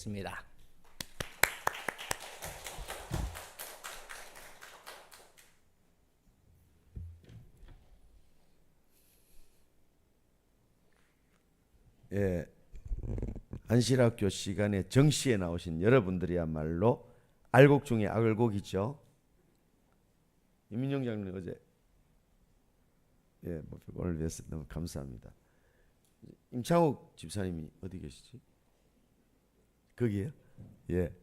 있습니다. 예, 안실학교 시간에 정시에 나오신 여러분들이야말로 알곡 중에 알곡이죠. 이민영 장님 어제 오늘 위해서 너무 감사합니다. 임창욱 집사님이 어디 계시지? 거기에요? 예,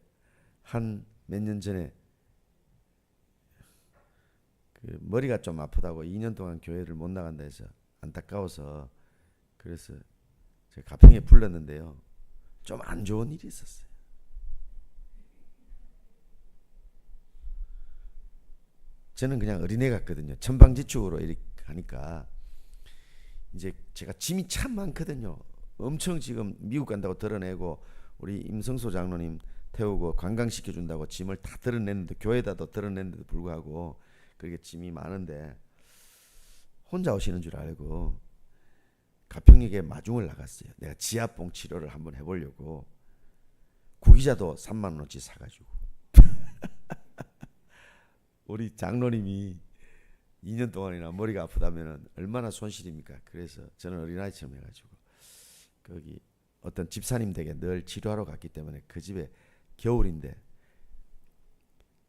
한 몇 년 전에 그 머리가 좀 아프다고 2년 동안 교회를 못 나간다 해서 안타까워서 그래서 제가 가평에 불렀는데요. 좀 안 좋은 일이 있었어요. 저는 그냥 어린애 같거든요. 천방지축으로 이렇게 하니까 이제 제가 짐이 참 많거든요. 엄청 지금 미국 간다고 드러내고 우리 임성소 장로님 태우고 관광시켜 준다고 짐을 다 드러냈는데 교회다도 드러냈는데도 불구하고 그렇게 짐이 많은데 혼자 오시는 줄 알고 가평역에 마중을 나갔어요. 내가 지압봉 치료를 한번 해보려고 구기자도 3만 원어치 사가지고 우리 장로님이 2년 동안이나 머리가 아프다면 얼마나 손실입니까? 그래서 저는 어린아이처럼 해가지고 거기 어떤 집사님 댁에 늘 치료하러 갔기 때문에 그 집에 겨울인데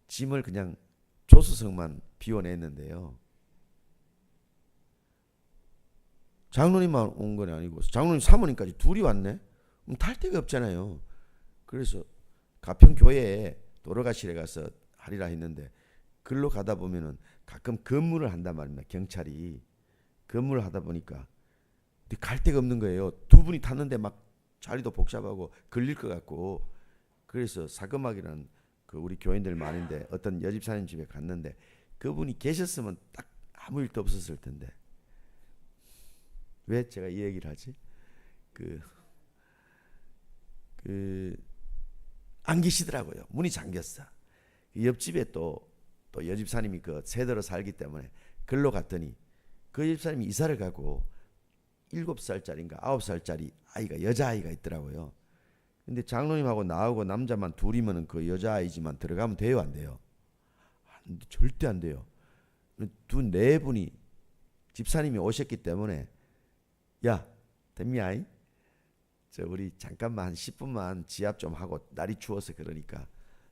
짐을 그냥 조수석만 비워냈는데요. 장로님만 온 건 아니고 장로님 사모님까지 둘이 왔네. 그럼 탈 데가 없잖아요. 그래서 가평교회에 도로가실에 가서 하리라 했는데 글로 가다 보면은 가끔 근무를 한단 말입니다. 경찰이 근무를 하다 보니까 갈 데가 없는 거예요. 두 분이 탔는데 막 자리도 복잡하고 걸릴 것 같고 그래서 사금학이라는 그 우리 교인들 많은데 어떤 여집사님 집에 갔는데 그분이 계셨으면 딱 아무 일도 없었을 텐데 왜 제가 이 얘기를 하지? 안 계시더라고요. 문이 잠겼어. 옆집에 또 여집사님이 그 세대로 살기 때문에 글로 갔더니 그 여집사님이 이사를 가고 7살짜리인가 9살짜리 아이가 여자아이가 있더라고요. 근데 장로님하고 나하고 남자만 둘이면 그 여자아이지만 들어가면 돼요 안 돼요? 절대 안 돼요. 네 분이 집사님이 오셨기 때문에 야 됐미야 저 우리 잠깐만 한 10분만 지압 좀 하고 날이 추워서 그러니까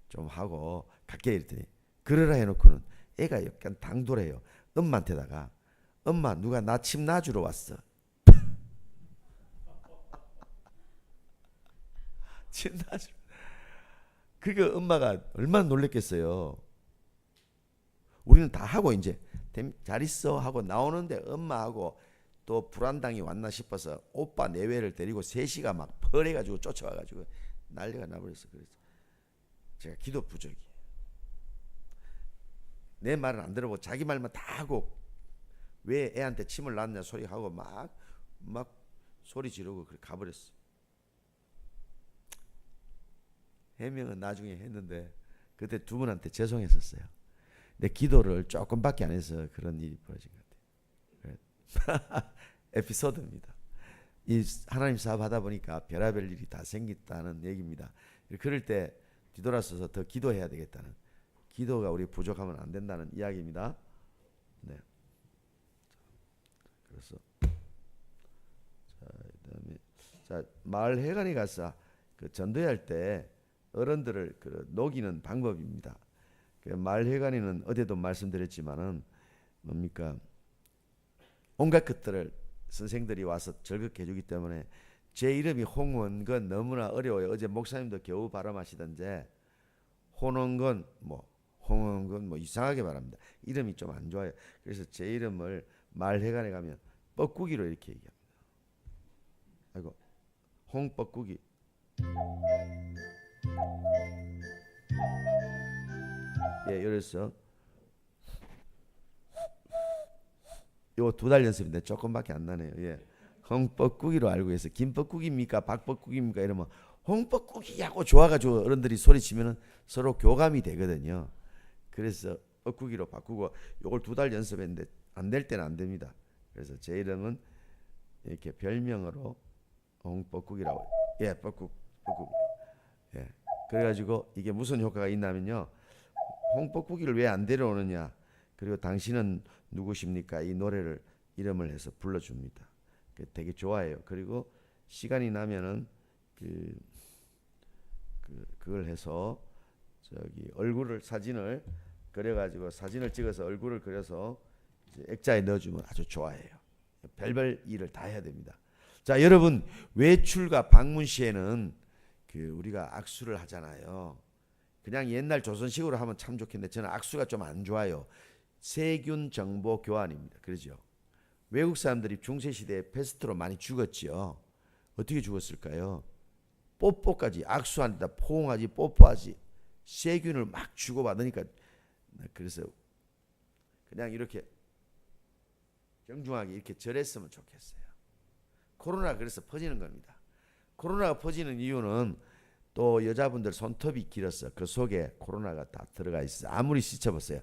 좀 하고 갈게 이랬더니 그러라 해놓고는 애가 약간 당돌해요. 엄마한테다가 엄마 누가 나 침 놔주러 왔어. 침 놔주러. 그게 엄마가 얼마나 놀랬겠어요. 우리는 다 하고 이제 잘 있어 하고 나오는데 엄마하고 또 불안당이 왔나 싶어서 오빠 내외를 데리고 셋이가 막 펄해가지고 쫓아와가지고 난리가 나버렸어. 그래서 제가 기도 부족이에요. 내 말은 안 들어보고 자기 말만 다 하고 왜 애한테 침을 놨냐 소리하고 막 소리 지르고 그렇게 가버렸어. 해명은 나중에 했는데 그때 두 분한테 죄송했었어요. 내 기도를 조금밖에 안 해서 그런 일이 벌어진 것 같아요. 에피소드입니다. 이 하나님 사업 하다 보니까 별의별 일이 다 생겼다는 얘기입니다. 그럴 때 뒤돌아서서 더 기도해야 되겠다는 기도가 우리 부족하면 안 된다는 이야기입니다. 네. 그래서 그다음에 마을 회관에 가서 그 전도할 때 어른들을 그 녹이는 방법입니다. 그 마을 회관에는 어제도 말씀드렸지만은 뭡니까 온갖 것들을 선생들이 와서 즐겁게 해주기 때문에 제 이름이 홍원건 너무나 어려워요. 어제 목사님도 겨우 발음하시던데 홍원건 홍원건 이상하게 말합니다. 이름이 좀 안 좋아요. 그래서 제 이름을 말회관에 가면 뻐꾸기로 이렇게 얘기합니다. 아이고 홍뻐꾸기. 예, 이래서 요 2달 연습인데 조금밖에 안 나네요. 예. 홍뻐꾸기로 알고 있어요. 김뻐꾸기입니까? 박뻐꾸기입니까? 이러면 홍뻐꾸기하고 좋아가지고 어른들이 소리치면은 서로 교감이 되거든요. 그래서 뻐꾸기로 바꾸고 요걸 2달 연습했는데 안 될 때는 안 됩니다. 그래서 제 이름은 이렇게 별명으로 홍뻐꾸기라고. 예, 뻐꾸기. 그래가지고 이게 무슨 효과가 있냐면요. 홍법국이를 왜 안 데려오느냐. 그리고 당신은 누구십니까? 이 노래를 이름을 해서 불러줍니다. 되게 좋아해요. 그리고 시간이 나면은 그걸 해서 저기 얼굴을 사진을 그려가지고 사진을 찍어서 얼굴을 그려서 이제 액자에 넣어주면 아주 좋아해요. 별별 일을 다 해야 됩니다. 자, 여러분 외출과 방문 시에는 우리가 악수를 하잖아요. 그냥 옛날 조선식으로 하면 참 좋겠는데 저는 악수가 좀 안 좋아요. 세균 정보 교환입니다. 그러죠. 외국 사람들이 중세시대에 패스트로 많이 죽었지요. 어떻게 죽었을까요? 뽀뽀까지 악수한다 포옹하지 뽀뽀하지 세균을 막 주고받으니까 그래서 그냥 이렇게 정중하게 이렇게 절했으면 좋겠어요. 코로나가 그래서 퍼지는 겁니다. 코로나가 퍼지는 이유는 또 여자분들 손톱이 길어서 그 속에 코로나가 다 들어가 있어요. 아무리 씻어보세요.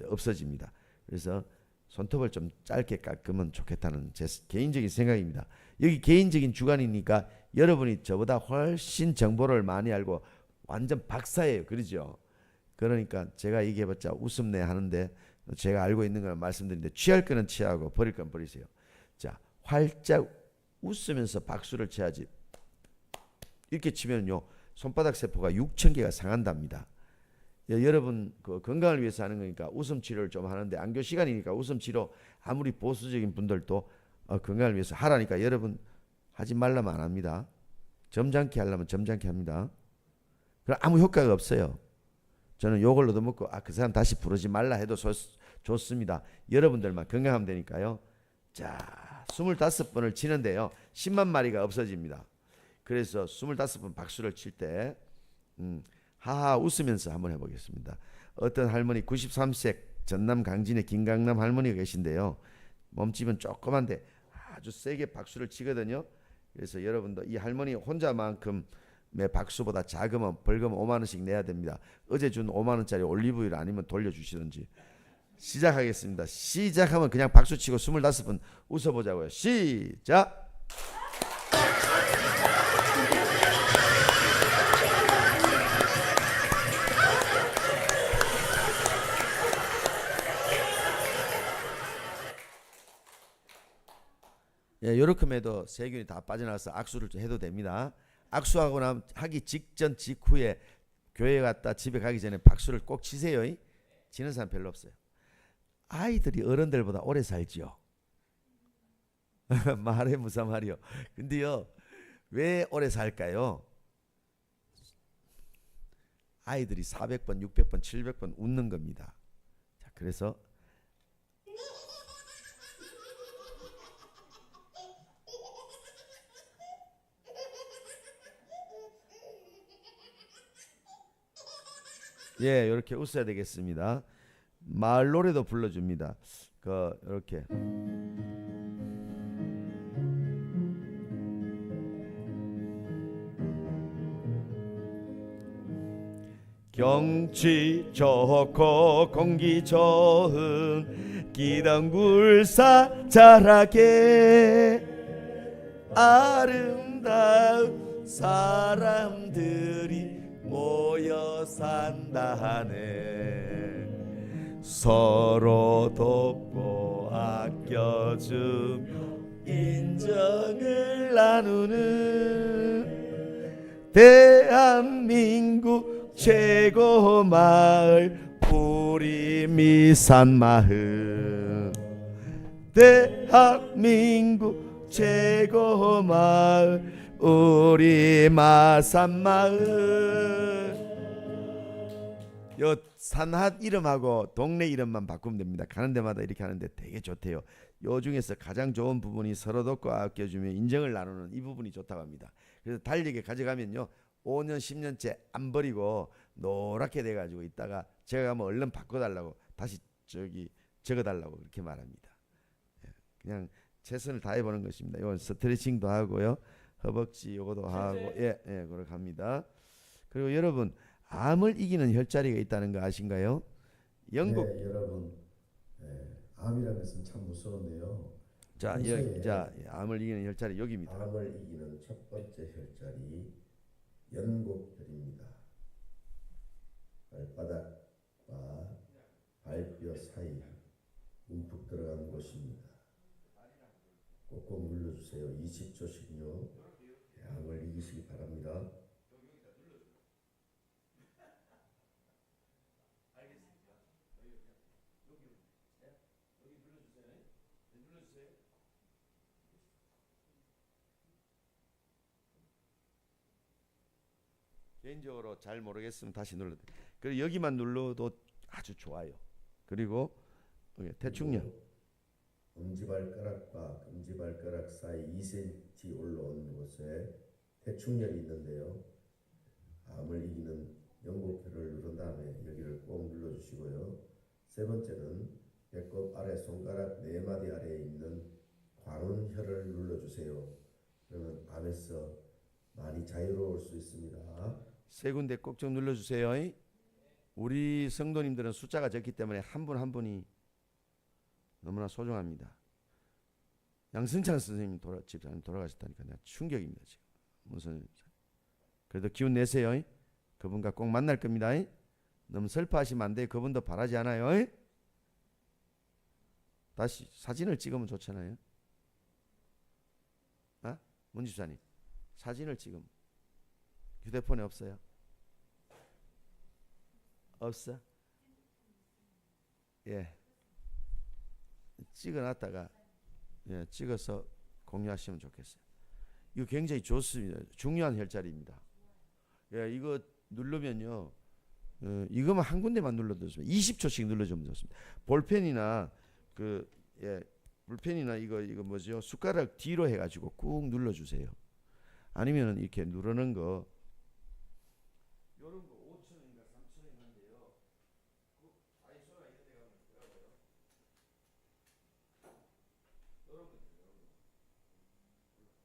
없어집니다. 그래서 손톱을 좀 짧게 깎으면 좋겠다는 제 개인적인 생각입니다. 여기 개인적인 주관이니까 여러분이 저보다 훨씬 정보를 많이 알고 완전 박사예요. 그러죠? 그러니까 제가 얘기해봤자 웃음내 하는데 제가 알고 있는 걸 말씀드리는데 취할 거는 취하고 버릴 건 버리세요. 자, 활짝 웃으면서 박수를 쳐야지. 이렇게 치면요 손바닥 세포가 6,000개가 상한답니다. 여러분 건강을 위해서 하는 거니까 웃음 치료를 좀 하는데 안교 시간이니까 웃음 치료 아무리 보수적인 분들도 건강을 위해서 하라니까 여러분 하지 말라면 안 합니다. 점잖게 하려면 점잖게 합니다. 그럼 아무 효과가 없어요. 저는 욕을 얻어먹고 그 사람 다시 부르지 말라 해도 좋습니다. 여러분들만 건강하면 되니까요. 자, 25번을 치는데요 10만 마리가 없어집니다. 그래서 25번 박수를 칠 때 하하 웃으면서 한번 해보겠습니다. 어떤 할머니 93세 전남 강진의 김강남 할머니가 계신데요. 몸집은 조그만데 아주 세게 박수를 치거든요. 그래서 여러분도 이 할머니 혼자만큼의 박수보다 작으면 벌금 5만 원씩 내야 됩니다. 어제 준 5만 원짜리 올리브유를 아니면 돌려주시든지. 시작하겠습니다. 시작하면 그냥 박수 치고 25번 웃어보자고요. 시작. 예, 요렇게 해도 세균이 다 빠져나가서 악수를 해도 됩니다. 악수하고 나면 하기 직전 직후에 교회 갔다 집에 가기 전에 박수를 꼭 치세요. 치는 사람 별로 없어요. 아이들이 어른들보다 오래 살지요. 말해 무슨 말이요. 근데요 왜 오래 살까요? 아이들이 400번 600번 700번 웃는 겁니다. 자, 그래서 예, 이렇게 웃어야 되겠습니다. 마을 노래도 불러줍니다. 이렇게 경치 좋고 공기 좋은 기동굴사 자라게 아름다운 사람들이 모여 산다 하네. 서로 돕고 아껴주며 인정을 나누는 대한민국 최고 마을 우리 미산마을. 대한민국 최고 마을 우리 마산마을. 요 산핫 이름하고 동네 이름만 바꾸면 됩니다. 가는 데마다 이렇게 하는데 되게 좋대요. 요 중에서 가장 좋은 부분이 서로 돕고 아껴주며 인정을 나누는 이 부분이 좋다고 합니다. 그래서 달리게 가져가면요 5년 10년째 안 버리고 노랗게 돼가지고 있다가 제가 가면 얼른 바꿔달라고 다시 적어달라고 그렇게 말합니다. 그냥 최선을 다해보는 것입니다. 이건 스트레칭도 하고요. 허벅지 요거도 하고 그렇게 합니다. 그리고 여러분 암을 이기는 혈자리가 있다는 거 아신가요? 영국 네, 여러분, 암이라는 것은 참 무서운데요. 자, 암을 이기는 혈자리 여기입니다. 암을 이기는 첫 번째 혈자리 연골 움푹 들어간 곳입니다. 꼭꼭 눌러주세요. 20초씩요. 암을 이기시기 바랍니다. 개인적으로 잘 모르겠으면 다시 눌러도 돼요. 그리고 여기만 눌러도 아주 좋아요. 그리고 대충요. 엄지발가락과 금지발가락 사이 2cm 올라온 곳에 대충열이 있는데요. 암을 이기는 영국혈을 누른 다음에 여기를 꼭 눌러주시고요. 세 번째는 배꼽 아래 손가락 4마디 아래에 있는 관운혈을 눌러주세요. 그러면 암에서 많이 자유로울 수 있습니다. 세 군데 꼭 좀 눌러주세요. 우리 성도님들은 숫자가 적기 때문에 한 분 한 분이 너무나 소중합니다. 양승찬 선생님 집사님 돌아가셨다니까 내가 충격입니다 지금. 무슨 그래도 기운 내세요. 그분과 꼭 만날 겁니다. 너무 슬퍼하시면 안 돼요. 그분도 바라지 않아요. 다시 사진을 찍으면 좋잖아요. 아? 문 집사님 사진을 찍으면 휴대폰에 없어요? 없어? 예. 찍어놨다가 찍어서 공유하시면 좋겠어요. 이거 굉장히 좋습니다. 중요한 혈자리입니다. 예, 이거 누르면요. 이거만 한 군데만 눌러도 좋습니다. 20초씩 눌러주면 좋습니다. 볼펜이나 볼펜이나 이거 뭐죠? 숟가락 뒤로 해가지고 꾹 눌러주세요. 아니면은 이렇게 누르는 거 요런 거 5,000원인가 3,000원인데요. 다이소나 이런 데 가면 있더라고요. 요런 거 눌러서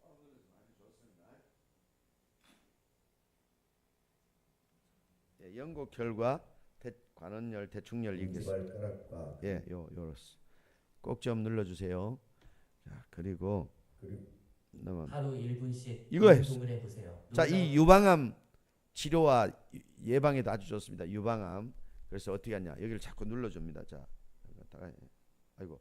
아주 좋습니다. 예, 영곡혈과 관원열, 대충열 이게 엄지발가락과 요렇스. 꼭 좀 눌러주세요. 자, 그리고 하루 1분씩 이거 운동을 해보세요. 자, 이 유방암 치료와 예방에도 아주 좋습니다. 유방암. 그래서 어떻게 하냐? 여기를 자꾸 눌러줍니다. 자, 아이고.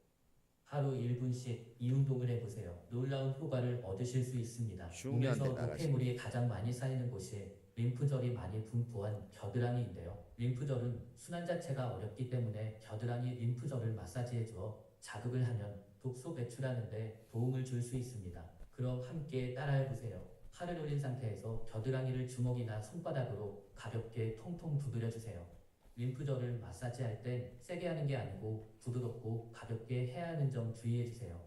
하루 1분씩 이 운동을 해보세요. 놀라운 효과를 얻으실 수 있습니다. 중요한 데 몸에서 노폐물이 가장 많이 쌓이는 곳이 림프절이 많이 분포한 겨드랑이인데요. 림프절은 순환 자체가 어렵기 때문에 겨드랑이 림프절을 마사지해 주어 자극을 하면 독소 배출하는 데 도움을 줄 수 있습니다. 그럼 함께 따라해 보세요. 팔을 올린 상태에서 겨드랑이를 주먹이나 손바닥으로 가볍게 통통 두드려 주세요. 림프절을 마사지할 땐 세게 하는 게 아니고 부드럽고 가볍게 해야 하는 점 주의해 주세요.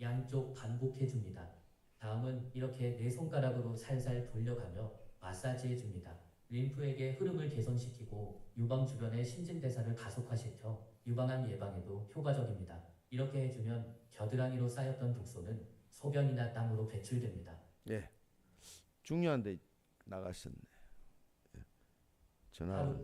양쪽 반복해 줍니다. 다음은 이렇게 네 손가락으로 살살 돌려가며 마사지해 줍니다. 림프에게 흐름을 개선시키고 유방 주변의 신진대사를 가속화시켜 유방암 예방에도 효과적입니다. 이렇게 해주면 겨드랑이로 쌓였던 독소는 소변이나 땀으로 배출됩니다. 예, 중요한데 나가셨네. 전화.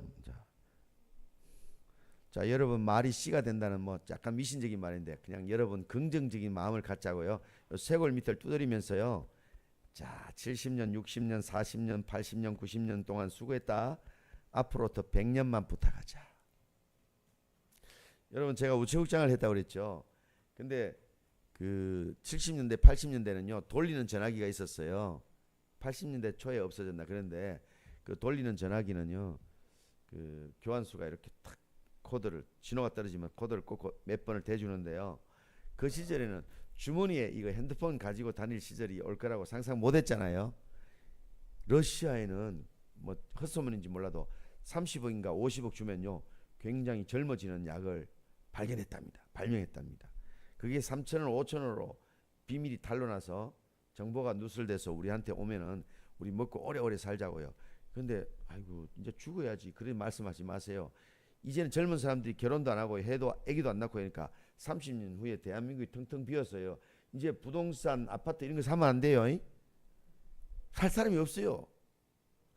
자, 여러분 말이 씨가 된다는 뭐 약간 미신적인 말인데 그냥 여러분 긍정적인 마음을 갖자고요. 쇄골 밑을 두드리면서요. 자, 70년, 60년, 40년, 80년, 90년 동안 수고했다. 앞으로 더 100년만 부탁하자. 여러분 제가 우체국장을 했다고 그랬죠. 근데 그 70년대, 80년대는요. 돌리는 전화기가 있었어요. 80년대 초에 없어졌나. 그런데 그 돌리는 전화기는요. 그 교환수가 이렇게 탁 코드를 신호가 떨어지면 코드를 꼭 몇 번을 대주는데요. 그 시절에는 주머니에 이거 핸드폰 가지고 다닐 시절이 올 거라고 상상 못했잖아요. 러시아에는 뭐 헛소문인지 몰라도 30억인가 50억 주면요 굉장히 젊어지는 약을 발명했답니다. 그게 3,000원 5,000원으로 비밀이 탄로나서 정보가 누설돼서 우리한테 오면은 우리 먹고 오래오래 살자고요. 근데 아이고 이제 죽어야지 그런 말씀하지 마세요. 이제는 젊은 사람들이 결혼도 안 하고 해도 아기도 안 낳고 하니까 30년 후에 대한민국이 텅텅 비었어요. 이제 부동산 아파트 이런 거 사면 안 돼요. 살 사람이 없어요.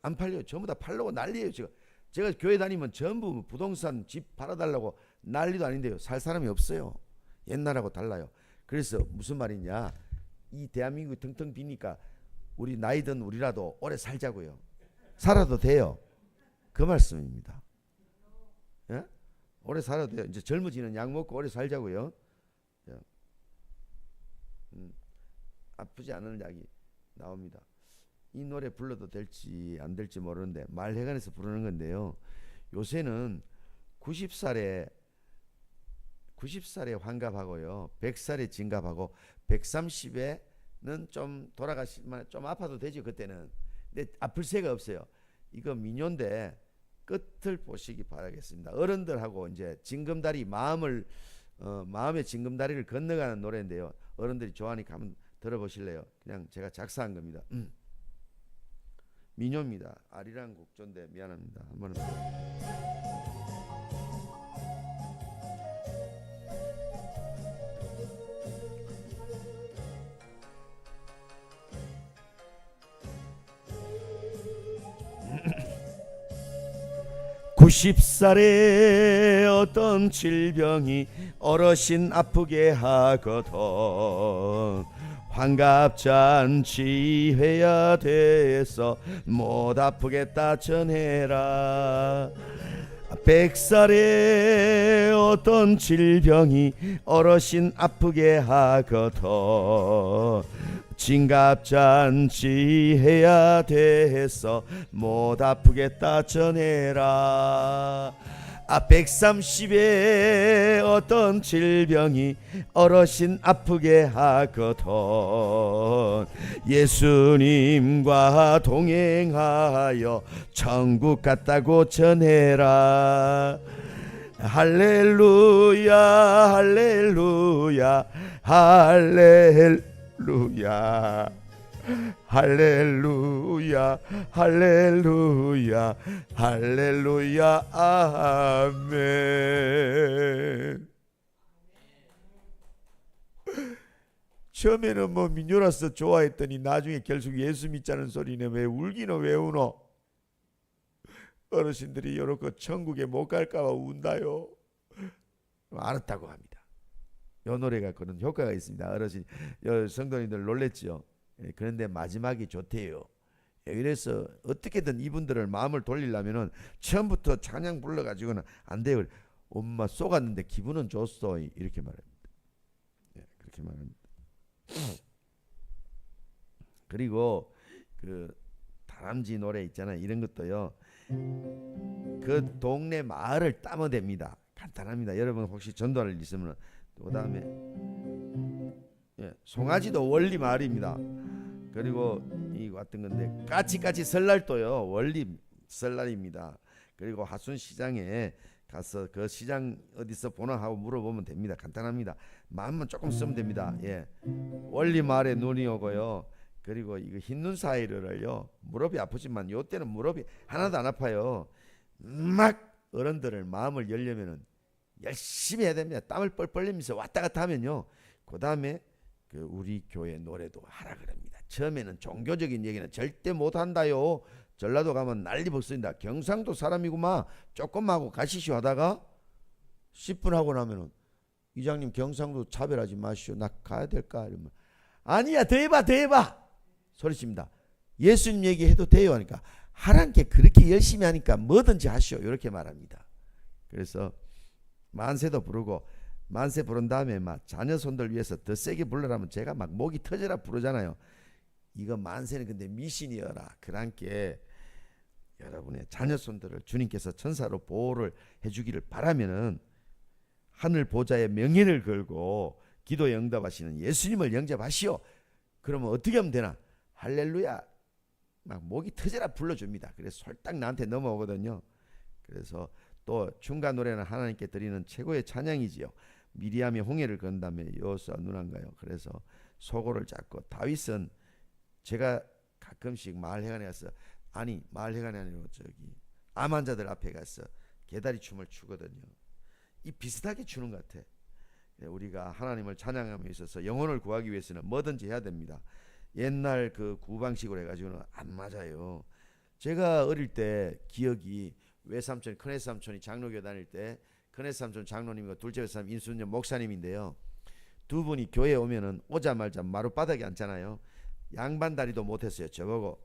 안 팔려요. 전부 다 팔려고 난리예요. 제가 교회 다니면 전부 부동산 집 팔아달라고 난리도 아닌데요. 살 사람이 없어요. 옛날하고 달라요. 그래서 무슨 말이냐. 이 대한민국이 텅텅 비니까 우리 나이든 우리라도 오래 살자고요. 살아도 돼요. 그 말씀입니다. 예? 오래 살아도 돼요. 이제 젊어지는 약 먹고 오래 살자고요. 아프지 않은 약이 나옵니다. 이 노래 불러도 될지 안 될지 모르는데 말해관에서 부르는 건데요. 요새는 90살에 환갑하고요, 100살에 진갑하고 130에는 좀 돌아가시면 좀 아파도 되죠 그때는. 근데 아플 새가 없어요. 이거 민요인데 끝을 보시기 바라겠습니다. 어른들하고 이제 징검다리 마음의 징검다리를 건너가는 노래인데요. 어른들이 좋아하니까 한번 들어보실래요? 그냥 제가 작사한 겁니다. 민요입니다. 아리랑 곡조인데 미안합니다. 한번 (90살에) 어떤 질병이 어르신 아프게 하거든. 환갑잔치 해야 돼서 못 아프겠다 전해라. 100살에 어떤 질병이 어르신 아프게 하거든. 진갑잔치 해야 돼서 못 아프겠다 전해라. 130에 어떤 질병이 어르신 아프게 하거든. 예수님과 동행하여 천국 갔다고 전해라. 할렐루야 할렐루야 할렐루야 할렐루야 할렐루야 할렐루야 아멘. 처음에는 뭐 민요라서 좋아했더니 나중에 결국 예수 믿자는 소리네. 왜 울기는 왜 우노? 어르신들이 요렇게 천국에 못 갈까봐 운다요. 알았다고 합니다. 요 노래가 그런 효과가 있습니다. 어르신 성도님들 놀랬죠. 그런데 마지막이 좋대요. 그래서 어떻게든 이분들을 마음을 돌리려면은 처음부터 찬양 불러가지고는 안 돼요. 엄마 쏘갔는데 기분은 좋소 이렇게 말합니다. 그렇게 말합니다. 그리고 그 다람쥐 노래 있잖아요. 이런 것도요. 그 동네 마을을 따먹댑니다. 간단합니다. 여러분 혹시 전도할 일 있으면 그 다음에 송아지도 원리 마을입니다. 그리고 이 왔던 건데 까치까치 설날도요 원리 설날입니다. 그리고 하순시장에 가서 그 시장 어디서 보나 하고 물어보면 됩니다. 간단합니다. 마음만 조금 쓰면 됩니다. 원리 마을에 눈이 오고요. 그리고 이거 흰눈 사이를요 무릎이 아프지만 요 때는 무릎이 하나도 안 아파요. 막 어른들을 마음을 열려면은 열심히 해야 됩니다. 땀을 뻘뻘 흘리면서 왔다 갔다 하면요. 그 다음에 그 우리 교회 노래도 하라 그럽니다. 처음에는 종교적인 얘기는 절대 못 한다요. 전라도 가면 난리 벌써입니다. 경상도 사람이구만 조금 하고 가시쇼 하다가 10분 하고 나면은 이장님 경상도 차별하지 마시오. 나 가야 될까? 이러면 아니야 더 해봐 더 해봐 소리칩니다. 예수님 얘기해도 돼요 하니까 하라는 게 그렇게 열심히 하니까 뭐든지 하시오 이렇게 말합니다. 그래서 만세도 부르고 만세 부른 다음에 막 자녀 손들 위해서 더 세게 불러라면 제가 막 목이 터져라 부르잖아요. 이거 만세는 근데 미신이어라. 그랑께 여러분의 자녀 손들을 주님께서 천사로 보호를 해주기를 바라면은 하늘 보좌에 명예를 걸고 기도에 응답하시는 예수님을 영접하시오. 그러면 어떻게 하면 되나? 할렐루야 막 목이 터져라 불러줍니다. 그래서 솔딱 나한테 넘어오거든요. 그래서 또 중간 노래는 하나님께 드리는 최고의 찬양이지요. 미리암이 홍해를 건 다음에 여호수아 누난가요. 그래서 소고를 잡고 다윗은 제가 가끔씩 마을회관에 가서 마을회관이 아니고 저기 암 환자들 앞에 가서 개다리 춤을 추거든요. 이 비슷하게 추는 것 같아. 우리가 하나님을 찬양함에 있어서 영혼을 구하기 위해서는 뭐든지 해야 됩니다. 옛날 그 구방식으로 해가지고는 안 맞아요. 제가 어릴 때 기억이 외삼촌 큰애삼촌이 장로교 다닐 때 큰애삼촌 장로님과 둘째 외삼 인순년 목사님인데요. 두 분이 교회에 오면은 오자마자 마룻바닥에 앉잖아요. 양반다리도 못했어요. 저보고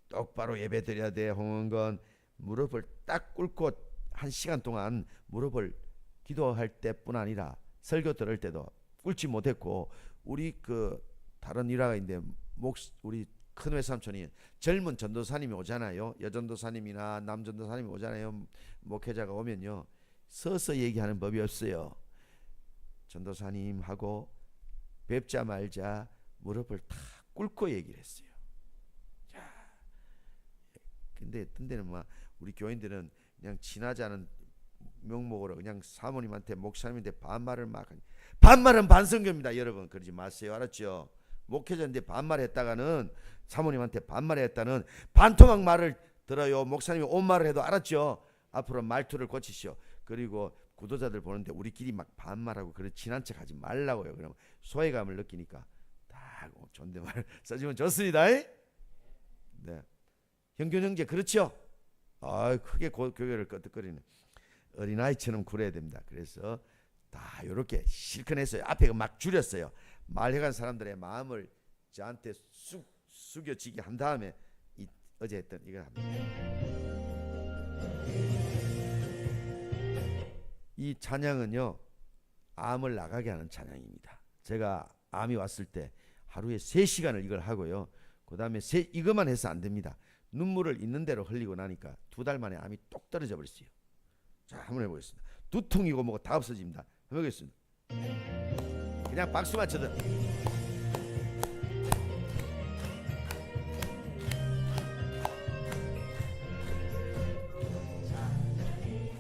똑바로 예배 드려야 돼 홍은건. 무릎을 딱 꿇고 1시간 동안 무릎을 기도할 때뿐 아니라 설교 들을 때도 꿇지 못했고 우리 그 다른 일화가 있는데 우리 큰 외삼촌이 젊은 전도사님이 오잖아요. 여전도사님이나 남전도사님이 오잖아요. 목회자가 오면요, 서서 얘기하는 법이 없어요. 전도사님하고 뵙자 말자 무릎을 탁 꿇고 얘기를 했어요. 자, 근데 어떤 데는 막 우리 교인들은 그냥 친하지 않은 명목으로 그냥 사모님한테 목사님한테 반말은 반성교입니다. 여러분 그러지 마세요. 알았죠? 목회자인데 반말했다가는 사모님한테 반말했다는 반토막 말을 들어요. 목사님이 온 말을 해도. 알았죠? 앞으로 말투를 고치시오. 그리고 구도자들 보는데 우리끼리 막 반말하고 그런 친한 척 하지 말라고요. 그러면 소외감을 느끼니까 딱 존댓말 써주면 좋습니다. 네, 형균 형제 그렇죠? 크게 교회를 끄덕거리는 어린아이처럼 굴어야 됩니다. 그래서 다 이렇게 실컷 했어요. 앞에 막 줄였어요. 말해간 사람들의 마음을 저한테 숙여지게 한 다음에 어제 했던 이걸 합니다. 이 찬양은요, 암을 나가게 하는 찬양입니다. 제가 암이 왔을 때 하루에 3시간을 이걸 하고요. 그 다음에 이것만 해서 안 됩니다. 눈물을 있는 대로 흘리고 나니까 2달 만에 암이 똑 떨어져 버렸어요. 자, 한번 해보겠습니다. 두통이고 뭐고 다 없어집니다. 해보겠습니다. 그냥 박수만 쳐도.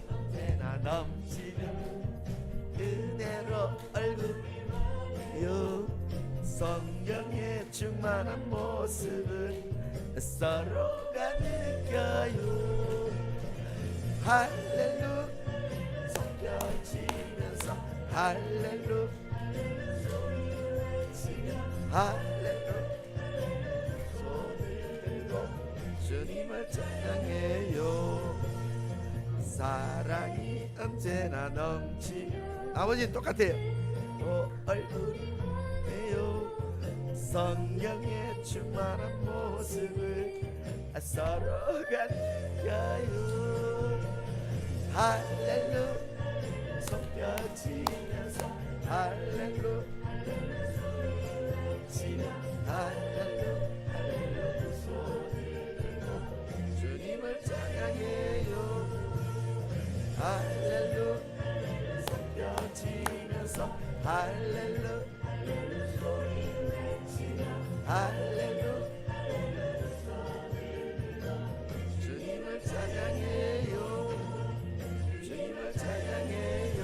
언제나 넘치는 은혜로 얼굴이요, 성령의 충만한 모습을 서로가 느껴요. 할렐루야 섞여지면서 할렐루야 할렐루야 손을 들고 주님을 찬양해요. 사랑이 언제나 넘치. 아버지는 똑같아요. 얼굴이에요. 성령의 충만한 모습을 서로가 느껴요. 할렐루야 섞여지면서 할렐루야 할렐루야 손을 들고 주님을 찬양해요. 할렐루야 섞여지면서 할렐루야 할렐루야 주님을 찬양해요. 주님을 찬양해요.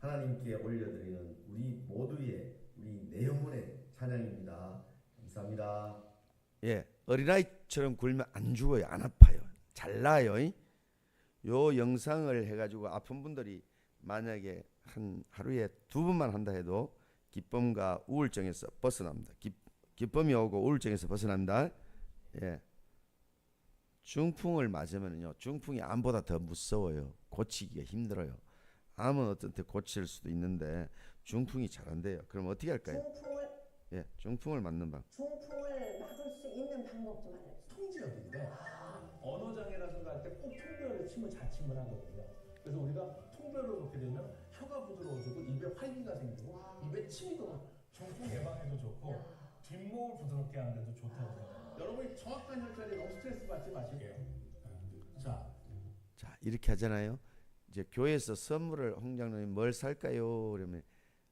하나님께 올려드리는 우리 모두의 내 영혼의 찬양입니다. 감사합니다. 예, 어린아이처럼 굴면 안 죽어요. 안 아파요. 잘 나아요. 요 영상을 해가지고 아픈 분들이 만약에 하루에 2번만 한다 해도 기쁨과 우울증에서 벗어납니다. 기쁨이 오고 우울증에서 벗어납니다. 예. 중풍을 맞으면요, 중풍이 암보다 더 무서워요. 고치기가 힘들어요. 암은 어떤 때 고칠 수도 있는데 중풍이 잘 안 돼요. 그럼 어떻게 할까요? 중풍을 맞는 방. 중풍을 막을 수 있는 방법 좀 알려주세요. 통지역인데 언어 장애라든가 할 때 꼭 통별에 침을 잘 침을 하거든요. 그래서 우리가 통별을 놓게 되면 혀가 부드러워지고 입에 활기가 생기고 입에 침이 돌아. 중풍 예방에도 좋고 뒷목을 부드럽게 하는데도 좋다고 생각해요. 여러분이 정확한 혈자리 너무 스트레스 받지 마시게요. 자, 이렇게 하잖아요. 이제 교회에서 선물을 홍장로님 뭘 살까요? 그러면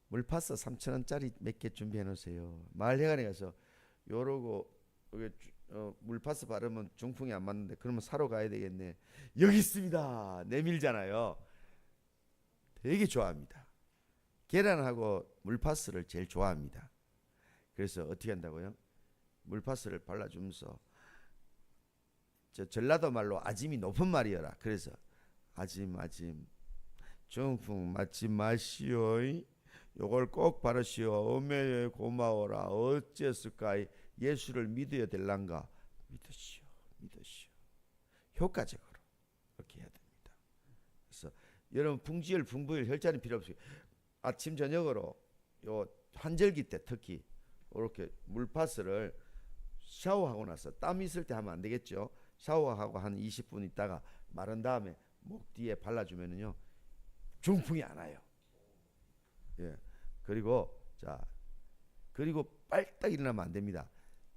물파스 3,000원짜리 몇 개 준비해 놓으세요. 마을회관에 가서 요러고 물파스 바르면 중풍이 안 맞는데 그러면 사러 가야 되겠네. 여기 있습니다. 내밀잖아요. 되게 좋아합니다. 계란하고 물파스를 제일 좋아합니다. 그래서 어떻게 한다고요? 물파스를 발라주면서 전라도 말로 아짐이 높은 말이여라. 그래서 아짐 중풍 맞지 마시오. 요걸 꼭 바르시오. 어메 고마워라. 어찌했을까? 예수를 믿어야 될란가? 믿으시오. 효과적으로 그렇게 해야 됩니다. 그래서 여러분 풍지열, 풍부열, 혈자는 필요 없어요. 아침 저녁으로 요 환절기 때 특히 이렇게 물파스를 샤워하고 나서 땀 있을 때 하면 안 되겠죠. 샤워하고 한 20분 있다가 마른 다음에 목 뒤에 발라주면은요 중풍이 안 와요. 예. 그리고 빨딱 일어나면 안 됩니다.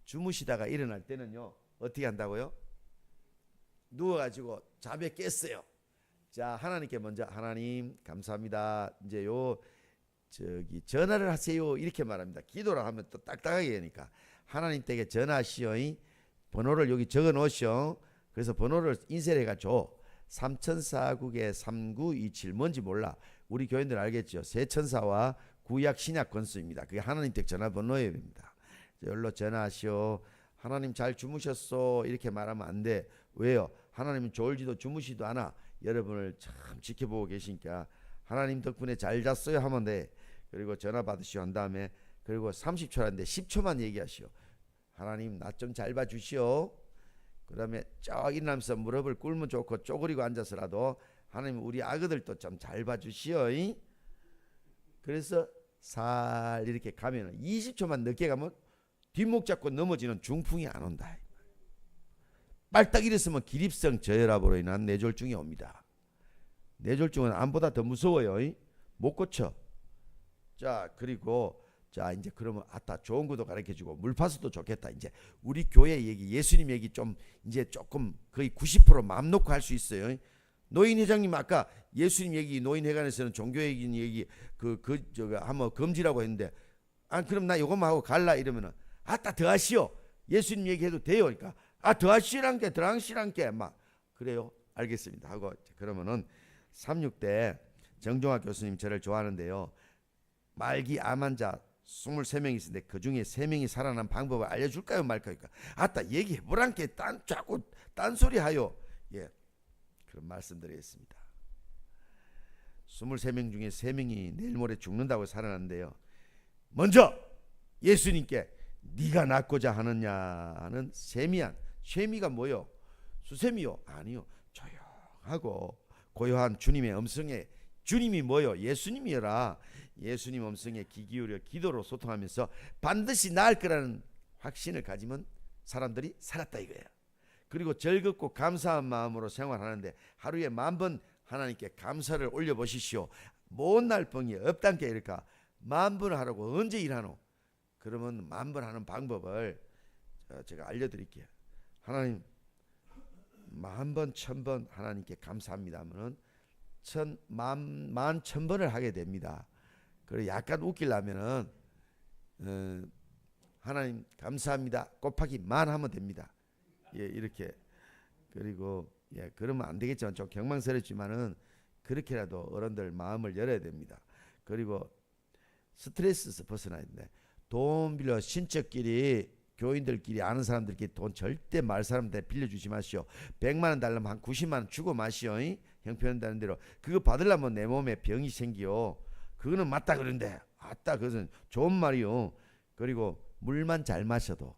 주무시다가 일어날 때는요 어떻게 한다고요? 누워가지고 잠에 깼어요. 자, 하나님께 먼저 하나님 감사합니다. 이제 전화를 하세요 이렇게 말합니다. 기도를 하면 또 딱딱하게 하니까 하나님 댁에 전화하시오. 번호를 여기 적어 놓으시오. 그래서 번호를 인쇄해가 줘. 3004국에 3927 뭔지 몰라. 우리 교인들 알겠죠. 새천사와 구약 신약 권수입니다. 그게 하나님 댁 전화번호입니다. 여기로 전화하시오. 하나님 잘 주무셨소 이렇게 말하면 안 돼. 왜요? 하나님은 졸지도 주무시도 않아. 여러분을 참 지켜보고 계시니까 하나님 덕분에 잘 잤어요 하면 돼. 그리고 전화 받으시오 한 다음에 그리고 30초라는데 10초만 얘기하시오. 하나님 나 좀 잘 봐주시오. 그 다음에 쭉 일어나면서 무릎을 꿇으면 좋고 쪼그리고 앉아서라도 하나님 우리 아그들도 좀 잘 봐주시오. 그래서 살 이렇게 가면 20초만 늦게 가면 뒷목 잡고 넘어지는 중풍이 안 온다. 빨딱 일었으면 기립성 저혈압으로 인한 뇌졸중이 옵니다. 뇌졸중은 암보다 더 무서워요. 못 고쳐. 자, 그리고 자 이제 그러면 아따 좋은 것도 가르쳐주고 물파수도 좋겠다. 이제 우리 교회 얘기 예수님 얘기 좀 이제 조금 거의 90% 마음 놓고 할 수 있어요. 노인 회장님 아까 예수님 얘기 노인회관에서는 종교 얘기 한번 금지라고 했는데 그럼 나 요것만 하고 갈라 이러면은 아따 더 하시오. 예수님 얘기해도 돼요. 그러니까 더 하시란게 더 하시란게 막 그래요. 알겠습니다 하고 그러면은 36대 정종학 교수님 저를 좋아하는데요. 말기 암 환자 23명이 있는데 그중에 3명이 살아난 방법을 알려줄까요 말까요? 아따 얘기해보란게 자꾸 딴소리 하요. 예, 그런 말씀드리겠습니다. 23명 중에 3명이 내일 모레 죽는다고 살아났는데요. 먼저 예수님께 네가 낫고자 하느냐는 쇠미가 뭐요? 수세미요? 아니요. 조용하고 고요한 주님의 음성에 주님이 뭐요? 예수님이여라. 예수님 음성에 귀 기울여 기도로 소통하면서 반드시 나을 거라는 확신을 가지면 사람들이 살았다 이거예요. 그리고 즐겁고 감사한 마음으로 생활하는데 하루에 10,000번 하나님께 감사를 올려보십시오. 못날 뻥이 없단게 이럴까? 10,000번 하라고 언제 일하노? 그러면 10,000번 하는 방법을 제가 알려드릴게요. 하나님 10,000번 1,000번 하나님께 감사합니다 하면은 11,000번을 하게 됩니다. 그리고 약간 웃기려면은 하나님 감사합니다 곱하기 10,000 하면 됩니다. 예, 이렇게. 그리고 예, 그러면 안 되겠지만 좀 경망스럽지만은 그렇게라도 어른들 마음을 열어야 됩니다. 그리고 스트레스에서 벗어나야 된다. 돈 빌려 친척끼리 교인들끼리 아는 사람들끼리 돈 절대 말 사람한테 빌려주지 마시오. 100만 원 달라면 한 90만 원 주고 마시오. 형편다는 대로 그거 받으려면 내 몸에 병이 생기요. 그거는 맞다 그런데 아따 그것은 좋은 말이요. 그리고 물만 잘 마셔도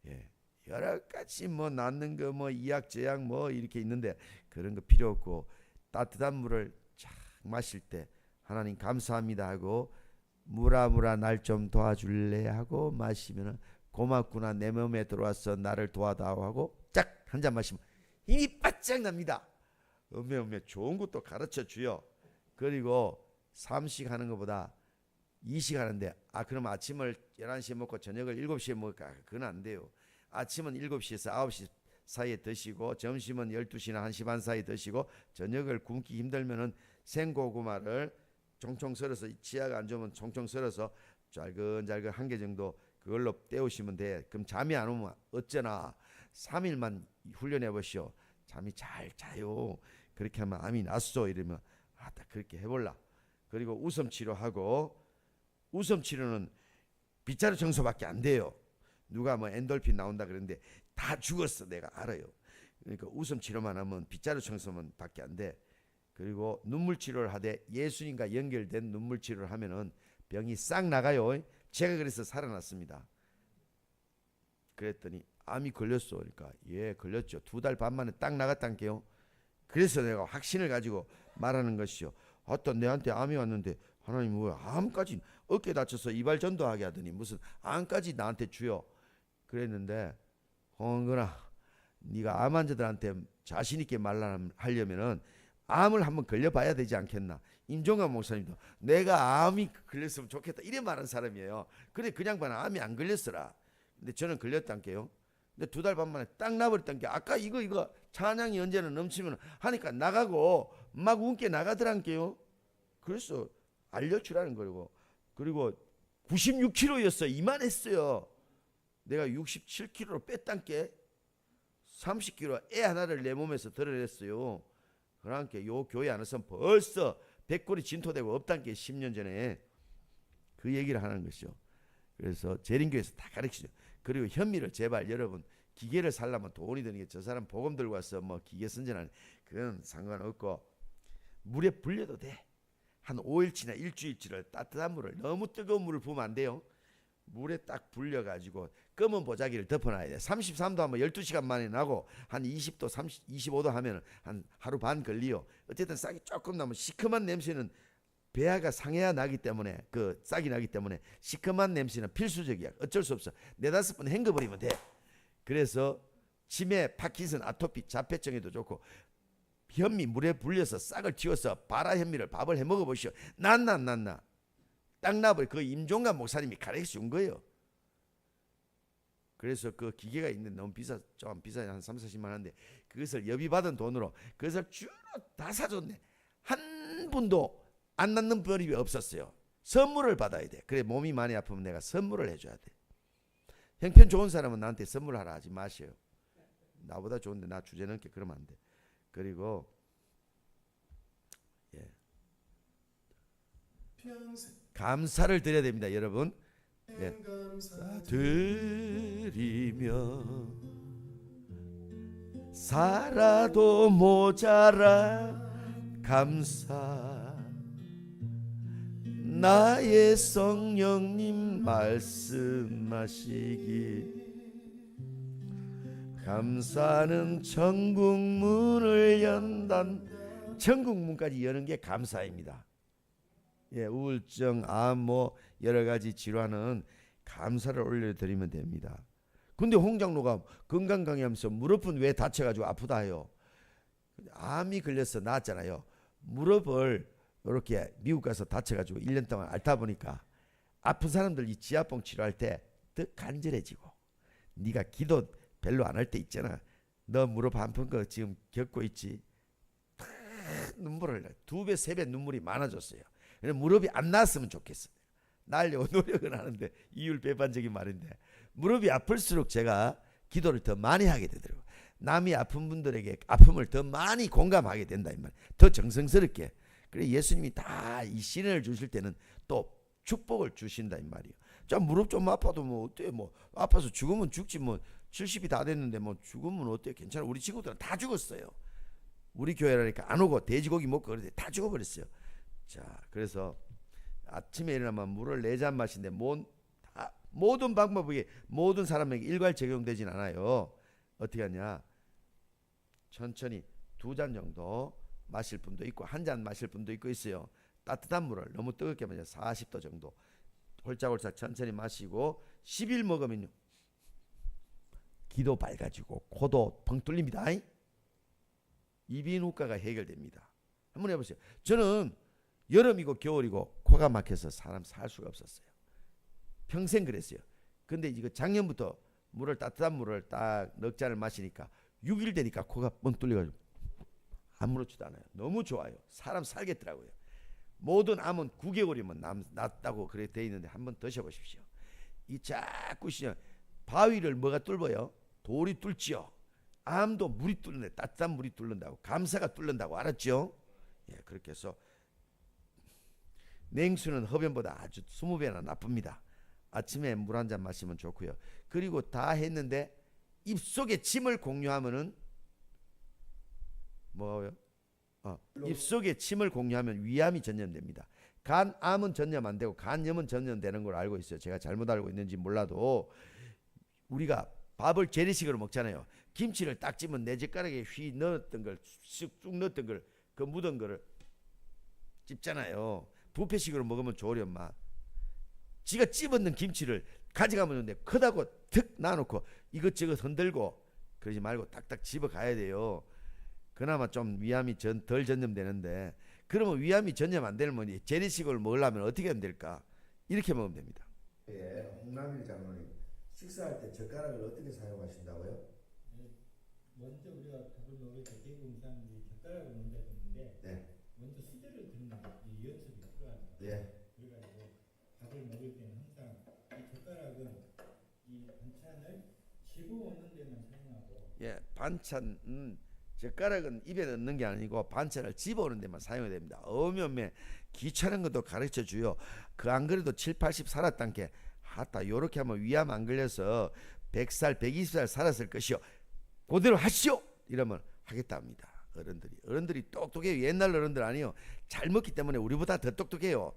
예, 여러 가지 낫는 거 이약 제약 이렇게 있는데 그런 거 필요 없고 따뜻한 물을 쫙 마실 때 하나님 감사합니다 하고 무라무라 날 좀 도와줄래 하고 마시면은 고맙구나 내 몸에 들어와서 나를 도와다오 하고 짝 한 잔 마시면 힘이 바짝 납니다. 어메 좋은 것도 가르쳐 주요. 그리고 3식 하는 것보다 2식 하는데 그럼 아침을 11시에 먹고 저녁을 7시에 먹을까? 그건 안 돼요. 아침은 7시에서 9시 사이에 드시고 점심은 12시나 1시 반 사이에 드시고 저녁을 굶기 힘들면은 생고구마를 총총 썰어서 치아가 안 좋으면 총총 썰어서 잘근잘근 한 개 정도 그걸로 때우시면 돼. 그럼 잠이 안 오면 어쩌나 3일만 훈련해 보시오. 잠이 잘 자요. 그렇게 하면 암이 났어 이러면 딱 그렇게 해볼라. 그리고 웃음 치료하고 웃음 치료는 빗자루 청소밖에 안 돼요. 누가 엔돌핀 나온다 그러는데 다 죽었어. 내가 알아요. 그러니까 웃음 치료만 하면 빗자루 청소만 밖에 안 돼. 그리고 눈물 치료를 하되 예수님과 연결된 눈물 치료를 하면은 병이 싹 나가요. 제가 그래서 살아났습니다. 그랬더니 암이 걸렸어. 그러니까 예 걸렸죠. 2달 반 만에 딱 나갔단게요. 그래서 내가 확신을 가지고 말하는 것이요. 어떤 내한테 암이 왔는데 하나님 왜 암까지 어깨 다쳐서 이발 전도하게 하더니 무슨 암까지 나한테 주요. 그랬는데 홍근아 네가 암 환자들한테 자신 있게 말하려면은 암을 한번 걸려봐야 되지 않겠나. 임종환 목사님도 내가 암이 걸렸으면 좋겠다 이래 말한 사람이에요. 그래 그냥 봐나 암이 안 걸렸어라. 근데 저는 걸렸단게요. 근데 2달 반 만에 딱 나버렸단 게 아까 이거 찬양이 언제는 넘치면 하니까 나가고 막 운게 나가더란게요. 그래서 알려주라는 거고. 그리고 96kg였어. 이만했어요. 내가 67kg로 뺐단게 30kg 애 하나를 내 몸에서 드러냈어요. 그러니까 요 교회 안에서 벌써 백골이 진토되고 없단 게 10년 전에 그 얘기를 하는 것이죠. 그래서 재림교회에서 다 가르치죠. 그리고 현미를 제발 여러분 기계를 살려면 돈이 드는 게 저 사람 복음 들고 와서 뭐 기계 선전하는 그건 상관없고 물에 불려도 돼. 한 5일치나 일주일치를 따뜻한 물을 너무 뜨거운 물을 부으면 안 돼요. 물에 딱 불려가지고 검은 보자기를 덮어놔야 돼. 33도 하면 12시간 만에 나고 한 20도 25도 하면 한 하루 반 걸리요. 어쨌든 싹이 조금 나면 시큼한 냄새는 배아가 상해야 나기 때문에 그 싹이 나기 때문에 시큼한 냄새는 필수적이야. 어쩔 수 없어. 4-5번 헹궈버리면 돼. 그래서 치매, 파킨슨, 아토피, 자폐증에도 좋고 현미 물에 불려서 싹을 틔워서 바라 현미를 밥을 해 먹어보시오. 낫나 딱 나버려. 그 임종관 목사님이 가르쳐 준 거예요. 그래서 그 기계가 있는데 너무 좀 비싸 한 30-40만 원인데 그것을 여비 받은 돈으로 그것을 주로 다 사줬네. 한 분도 안 낫는 버림이 없었어요. 선물을 받아야 돼. 그래 몸이 많이 아프면 내가 선물을 해줘야 돼. 형편 좋은 사람은 나한테 선물하라 하지 마세요. 나보다 좋은데 나 주제 넘게 그러면 안 돼. 그리고 감사를 드려야 됩니다, 여러분. 드리며 살아도 모자라 감사 나의 성령님 말씀하시기 감사는 천국 문을 연단. 천국 문까지 여는 게 감사입니다. 우울증, 암, 뭐 여러 가지 질환은 감사를 올려드리면 됩니다. 근데 홍장로가 건강 강의하면서 무릎은 왜 다쳐가지고 아프다 해요. 암이 걸려서 나았잖아요. 무릎을 이렇게 미국 가서 다쳐가지고 1년 동안 앓다 보니까 아픈 사람들 이 지압봉 치료할 때 더 간절해지고 네가 기도 별로 안 할 때 있잖아. 너 무릎 아픈 거 지금 겪고 있지. 눈물을 2배 3배 눈물이 많아졌어요. 무릎이 안 나았으면 좋겠어. 날려고 노력은 하는데 이율배반적인 말인데 무릎이 아플수록 제가 기도를 더 많이 하게 되더라고요. 남이 아픈 분들에게 아픔을 더 많이 공감하게 된다 이 말. 더 정성스럽게. 그래 예수님이 다 이 신을 주실 때는 또 축복을 주신다 이 말이에요. 자 무릎 좀 아파도 뭐 어때 뭐 아파서 죽으면 죽지 뭐 70이 다 됐는데 뭐 죽으면 어때 괜찮아. 우리 친구들은 다 죽었어요. 우리 교회라니까 안 오고 돼지고기 먹고 그런데 다 죽어버렸어요. 자 그래서 아침에 일어나면 물을 4잔 마시는데 모든 방법이 모든 사람에게 일괄 적용되진 않아요. 어떻게 하냐 천천히 2잔 정도 마실 분도 있고 1잔 마실 분도 있어요. 따뜻한 물을 너무 뜨겁게 마셔 40도 정도 홀짝홀짝 천천히 마시고 10일 먹으면요 기도 밝아지고 코도 펑 뚫립니다. 이비인후과가 해결됩니다. 한번 해보세요. 저는 여름이고 겨울이고 코가 막혀서 사람 살 수가 없었어요. 평생 그랬어요. 근데 이거 작년부터 따뜻한 물을 딱 넉 잔을 마시니까 6일 되니까 코가 뻥 뚫려가지고 아무렇지도 않아요. 너무 좋아요. 사람 살겠더라고요. 모든 암은 9개월이면 낫다고 그래 돼 있는데 한번 드셔보십시오. 이 자꾸 바위를 뭐가 뚫어요? 돌이 뚫지요. 암도 물이 뚫는데 따뜻한 물이 뚫는다고 감사가 뚫는다고 알았죠? 그렇게 해서 냉수는 흡연보다 아주 20배나 나쁩니다. 아침에 물 한 잔 마시면 좋고요. 그리고 다 했는데 입속에 침을 공유하면은 뭐요? 입속에 침을 공유하면 위암이 전염됩니다. 간암은 전염 안 되고 간염은 전염되는 걸 알고 있어요. 제가 잘못 알고 있는지 몰라도 우리가 밥을 재래식으로 먹잖아요. 김치를 딱 찌면 내 젓가락에 휘 넣었던 걸 쑥 넣었던 걸 그 묻은 거를 찝잖아요. 부페식으로 먹으면 좋으련만 지가 찝었는 김치를 가져가면 되는데 크다고 툭 놔놓고 이것저것 흔들고 그러지 말고 딱딱 집어 가야 돼요. 그나마 좀 위암이 덜 전염되는데, 그러면 위암이 전염 안 되면 뭐니? 재래식을 먹으려면 어떻게 하면 될까? 이렇게 먹으면 됩니다. 예, 홍남일 장로님 식사할 때 젓가락을 어떻게 사용하신다고요? 먼저 우리가 밥을 먹을 때 대부분 사람들이 젓가락을 먼저 듣는데 네. 먼저 수저를 듣는 이 연습이 필요합니다. 예. 그래가지고 밥을 먹을 때는 항상 이 젓가락은 이 반찬을 집어오는 데만 사용하고 예, 반찬 젓가락은 입에 넣는 게 아니고 반찬을 집어오는 데만 사용해야 됩니다. 어면매 귀찮은 것도 가르쳐 주요. 그 안 그래도 7, 80 살았단 게 하다 요렇게 하면 위암 안 걸려서 100살, 120살 살았을 것이요. 그대로 하시오. 이러면 하겠다 합니다. 어른들이 똑똑해요. 옛날 어른들 아니요. 잘 먹기 때문에 우리보다 더 똑똑해요.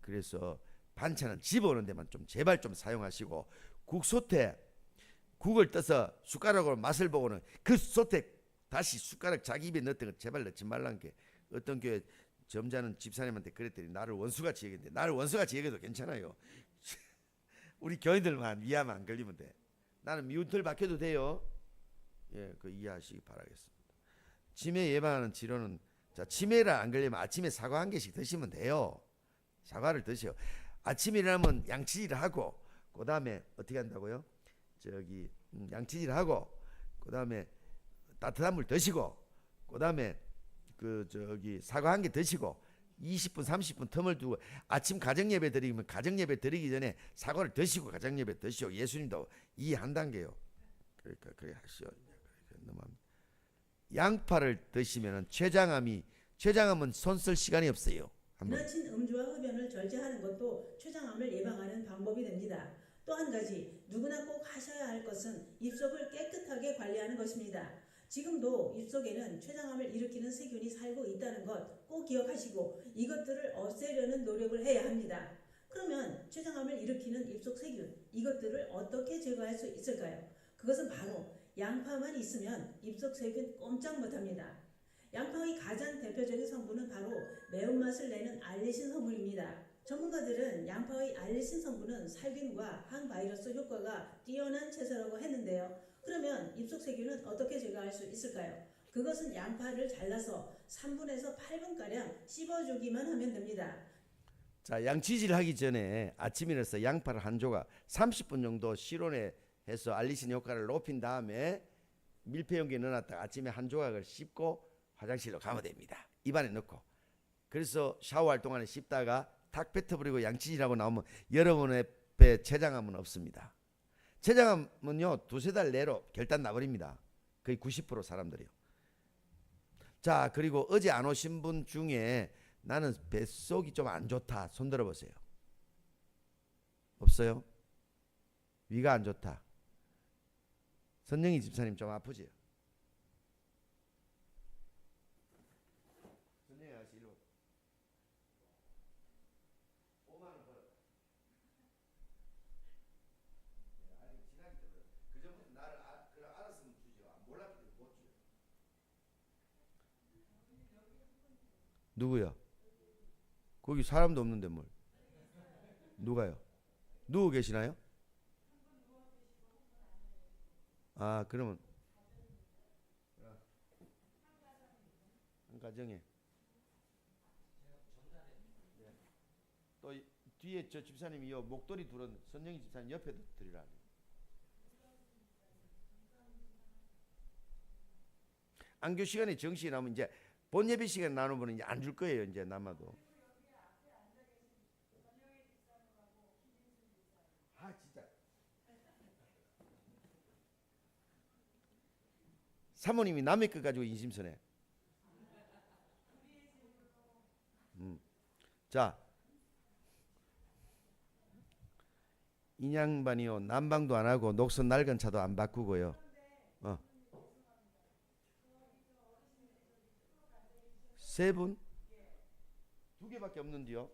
그래서 반찬은 집어오는 데만 좀 제발 좀 사용하시고, 국소태 국을 떠서 숟가락으로 맛을 보고는 그 소태 다시 숟가락 자기 입에 넣었던 거 제발 넣지 말란 게, 어떤 교회 점잖은 집사님한테 그랬더니 나를 원수같이 얘기했는데, 나를 원수같이 얘기해도 괜찮아요. 우리 교인들만 위암 안 걸리면 돼. 나는 미운털 박혀도 돼요. 예, 그 이해하시기 바라겠습니다. 치매 예방하는 치료는, 자, 치매를 안 걸리면 아침에 사과 한 개씩 드시면 돼요. 사과를 드세요. 아침에 일어나면 양치질을 하고, 그 다음에 어떻게 한다고요? 양치질을 하고, 그 다음에 따뜻한 물 드시고, 그 다음에 사과 한 개 드시고, 20분 30분 텀을 두고 아침 가정예배 드리면 가정예배 드리기 전에 사과를 드시고 가정예배 드시오. 예수님도 이해한다는 게요. 그러니까 그래 하시오. 양파를 드시면은 췌장암은 손 쓸 시간이 없어요. 한번. 지나친 음주와 흡연을 절제하는 것도 췌장암을 예방하는 방법이 됩니다. 또 한 가지 누구나 꼭 하셔야 할 것은 입속을 깨끗하게 관리하는 것입니다. 지금도 입속에는 췌장암을 일으키는 세균이 살고 있다는 것 꼭 기억하시고 이것들을 없애려는 노력을 해야 합니다. 그러면 췌장암을 일으키는 입속 세균, 이것들을 어떻게 제거할 수 있을까요? 그것은 바로 양파만 있으면 입속 세균 꼼짝 못합니다. 양파의 가장 대표적인 성분은 바로 매운맛을 내는 알리신 성분입니다. 전문가들은 양파의 알리신 성분은 살균과 항바이러스 효과가 뛰어난 채소라고 했는데요. 그러면 입속 세균은 어떻게 제거할 수 있을까요? 그것은 양파를 잘라서 3분에서 8분가량 씹어주기만 하면 됩니다. 자, 양치질 하기 전에 아침에 일어나서 양파를 한 조각 30분 정도 실온에 해서 알리신 효과를 높인 다음에 밀폐용기에 넣어놨다가 아침에 한 조각을 씹고 화장실로 가면 됩니다. 입안에 넣고. 그래서 샤워할 동안에 씹다가 탁 뱉어버리고 양치질하고 나오면 여러분의 배 췌장암은 없습니다. 췌장암은요 2-3달 내로 결단 나버립니다. 거의 90% 사람들이요. 자, 그리고 어제 안 오신 분 중에 나는 뱃속이 좀 안 좋다 손 들어보세요. 없어요? 위가 안 좋다. 선영이 집사님 좀 아프지요? 선영이 아저씨 일로 5만 원 벌어. 아니 지나기 때문에 그 전부터 나를 알았으면 주죠. 몰랐기 때문에 못 줘요. 누구야? 거기 사람도 없는데 뭘? 누가요? 누워 계시나요? 아, 그러면 한 가정에 또 뒤에 저 집사님이 요 목도리 둘은 선영이 집사님 옆에도 드리라. 안교 시간에 정시에 나오면 이제 본 예배 시간 나누는 분은 이제 안 줄 거예요. 이제 남아도. 아, 진짜. 사모님이 남의 것 가지고 인심선해. 자, 인양반이요 난방도 안 하고 녹슨 낡은 차도 안 바꾸고요. 세 분? 2개밖에 없는데요.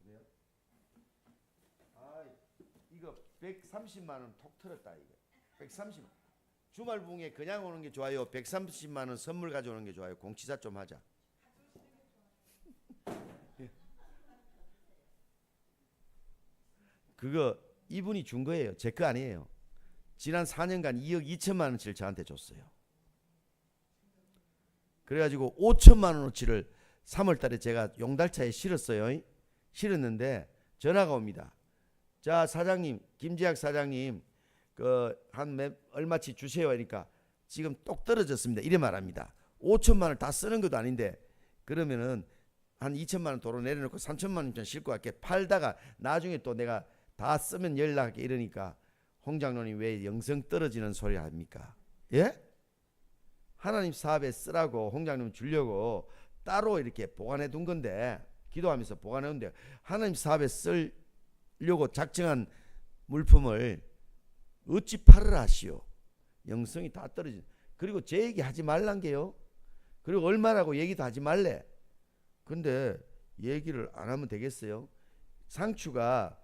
그래요? 아, 이거 130만 원 톡 틀었다 이거. 130만. 주말 부흥에 그냥 오는 게 좋아요. 130만 원 선물 가져오는 게 좋아요. 공치사 좀 하자. 그거 이분이 준 거예요. 제 거 아니에요. 지난 4년간 2억 2천만 원치를 저한테 줬어요. 그래가지고 5천만 원어치를 3월 달에 제가 용달차에 실었어요. 실었는데 전화가 옵니다. 자, 사장님, 김지학 사장님, 얼마치 주세요 하니까 지금 똑 떨어졌습니다. 이래 말합니다. 5천만 원을 다 쓰는 것도 아닌데 그러면은 한 2천만 원 도로 내려놓고 3천만 원 좀 싣고 갈게. 팔다가 나중에 또 내가 다 쓰면 연락할게 이러니까 홍 장로님 왜 영성 떨어지는 소리 합니까? 예? 하나님 사업에 쓰라고 홍 장로님 주려고 따로 이렇게 보관해 둔 건데 기도하면서 보관해 둔데 하나님 사업에 쓰려고 작정한 물품을 어찌 팔으라 하시오. 영성이 다 떨어진. 그리고 제 얘기 하지 말란 게요. 그리고 얼마라고 얘기도 하지 말래. 근데 얘기를 안 하면 되겠어요? 상추가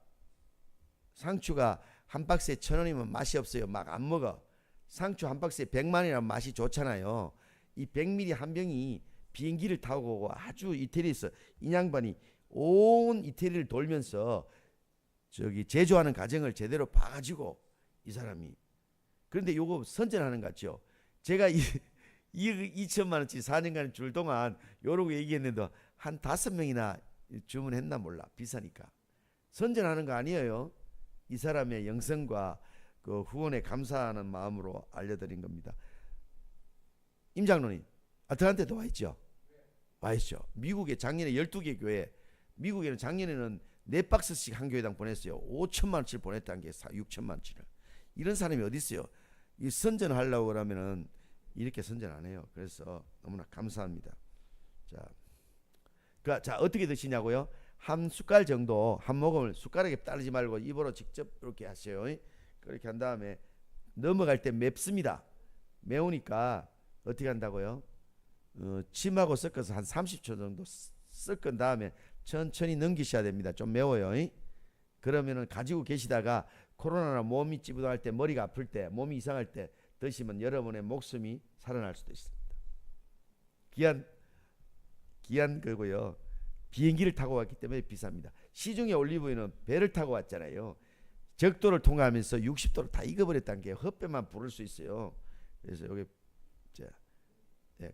한 박스에 1,000원이면 맛이 없어요. 막 안 먹어. 상추 한 박스에 100만이라면 맛이 좋잖아요. 이 100ml 한 병이 비행기를 타고 오고 아주 이태리에서 인양반이 온 이태리를 돌면서 저기 제조하는 과정을 제대로 봐가지고 이 사람이. 그런데 요거 선전하는 것 같죠. 제가 2억 2천만 원치 4년간 줄 동안 요러고 얘기했는데 한 5명이나 주문했나 몰라. 비싸니까. 선전하는 거 아니에요. 이 사람의 영성과 그 후원에 감사하는 마음으로 알려드린 겁니다. 임 장로님, 저한테도 와 있죠? 와 있죠. 미국에 작년에 12개 교회, 미국에는 작년에는 4박스씩 한 교회당 보냈어요. 5천만 원치를 보냈다는 게 6천만 원치를. 이런 사람이 어디 있어요? 이 선전하려고 그러면은 이렇게 선전 안 해요. 그래서 너무나 감사합니다. 자, 어떻게 드시냐고요? 한 숟갈 정도, 한 모금을 숟가락에 따르지 말고 입으로 직접 이렇게 하세요. 그렇게 한 다음에 넘어갈 때 맵습니다. 매우니까 어떻게 한다고요? 침하고 섞어서 한 30초 정도 섞은 다음에 천천히 넘기셔야 됩니다. 좀 매워요. 그러면은 가지고 계시다가 코로나나 몸이 찌부둥할 때, 머리가 아플 때, 몸이 이상할 때 드시면 여러분의 목숨이 살아날 수도 있습니다. 귀한 거고요. 비행기를 타고 왔기 때문에 비쌉니다. 시중에 올리브유는 배를 타고 왔잖아요. 적도를 통과하면서 60도를 다 익어버렸다는 게 헛배만 부를 수 있어요. 그래서 여기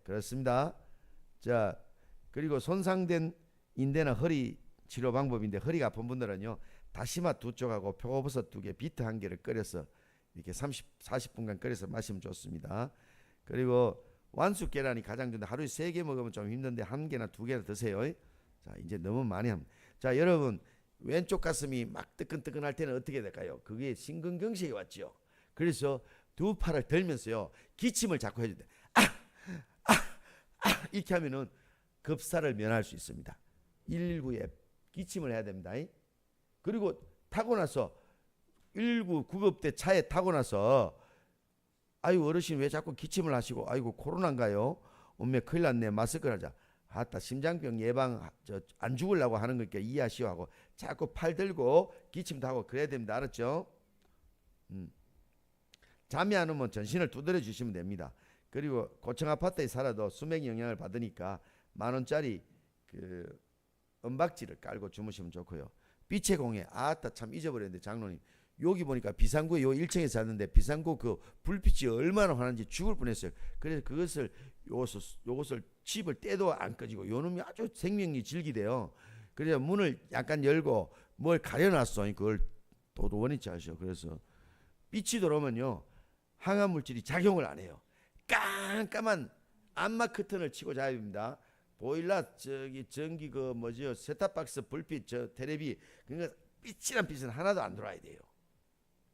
그렇습니다. 자, 그리고 손상된 인대나 허리 치료 방법인데 허리가 아픈 분들은요. 다시마 2쪽하고 표고버섯 2개, 비트 1개를 끓여서 이렇게 40분간 끓여서 마시면 좋습니다. 그리고 완숙 계란이 가장 좋은데 하루에 3개 먹으면 좀 힘든데 1개나 2개나 드세요. 자, 이제 너무 많이 합니다. 자, 여러분 왼쪽 가슴이 막 뜨끈뜨끈할 때는 어떻게 될까요? 그게 심근경색이 왔죠. 그래서 두 팔을 들면서요. 기침을 자꾸 해야 돼. 이렇게 하면은 급사를 면할 수 있습니다. 119에 기침을 해야 됩니다. 그리고 타고 나서 119 구급대 차에 타고 나서 아유 어르신 왜 자꾸 기침을 하시고 아이고 코로나인가요? 엄매 큰일 났네. 마스크를 하자. 아따 심장병 예방 안 죽으려고 하는 거니까 이해하시오 하고 자꾸 팔 들고 기침도 하고 그래야 됩니다. 알았죠? 잠이 안 오면 전신을 두드려 주시면 됩니다. 그리고 고층 아파트에 살아도 수맥 영향을 받으니까 10,000원짜리 그 은박지를 깔고 주무시면 좋고요. 빛의 공해 아따 참 잊어버렸는데 장로님 여기 보니까 비상구에 요 1층에 샀는데 비상구 그 불빛이 얼마나 환한지 죽을 뻔했어요. 그래서 그것을 요것을 칩을 떼도 안 꺼지고 요놈이 아주 생명이 질기대요. 그래서 문을 약간 열고 뭘 가려놨어. 그걸 또 원위치 하셔. 그래서 빛이 들어오면요 항암 물질이 작용을 안 해요. 깜깜한 암막 커튼을 치고 자야 됩니다. 보일러 저기 전기 그 뭐죠 셋탑박스 불빛 저 테레비 그러니까 빛이란 빛은 하나도 안 들어와야 돼요.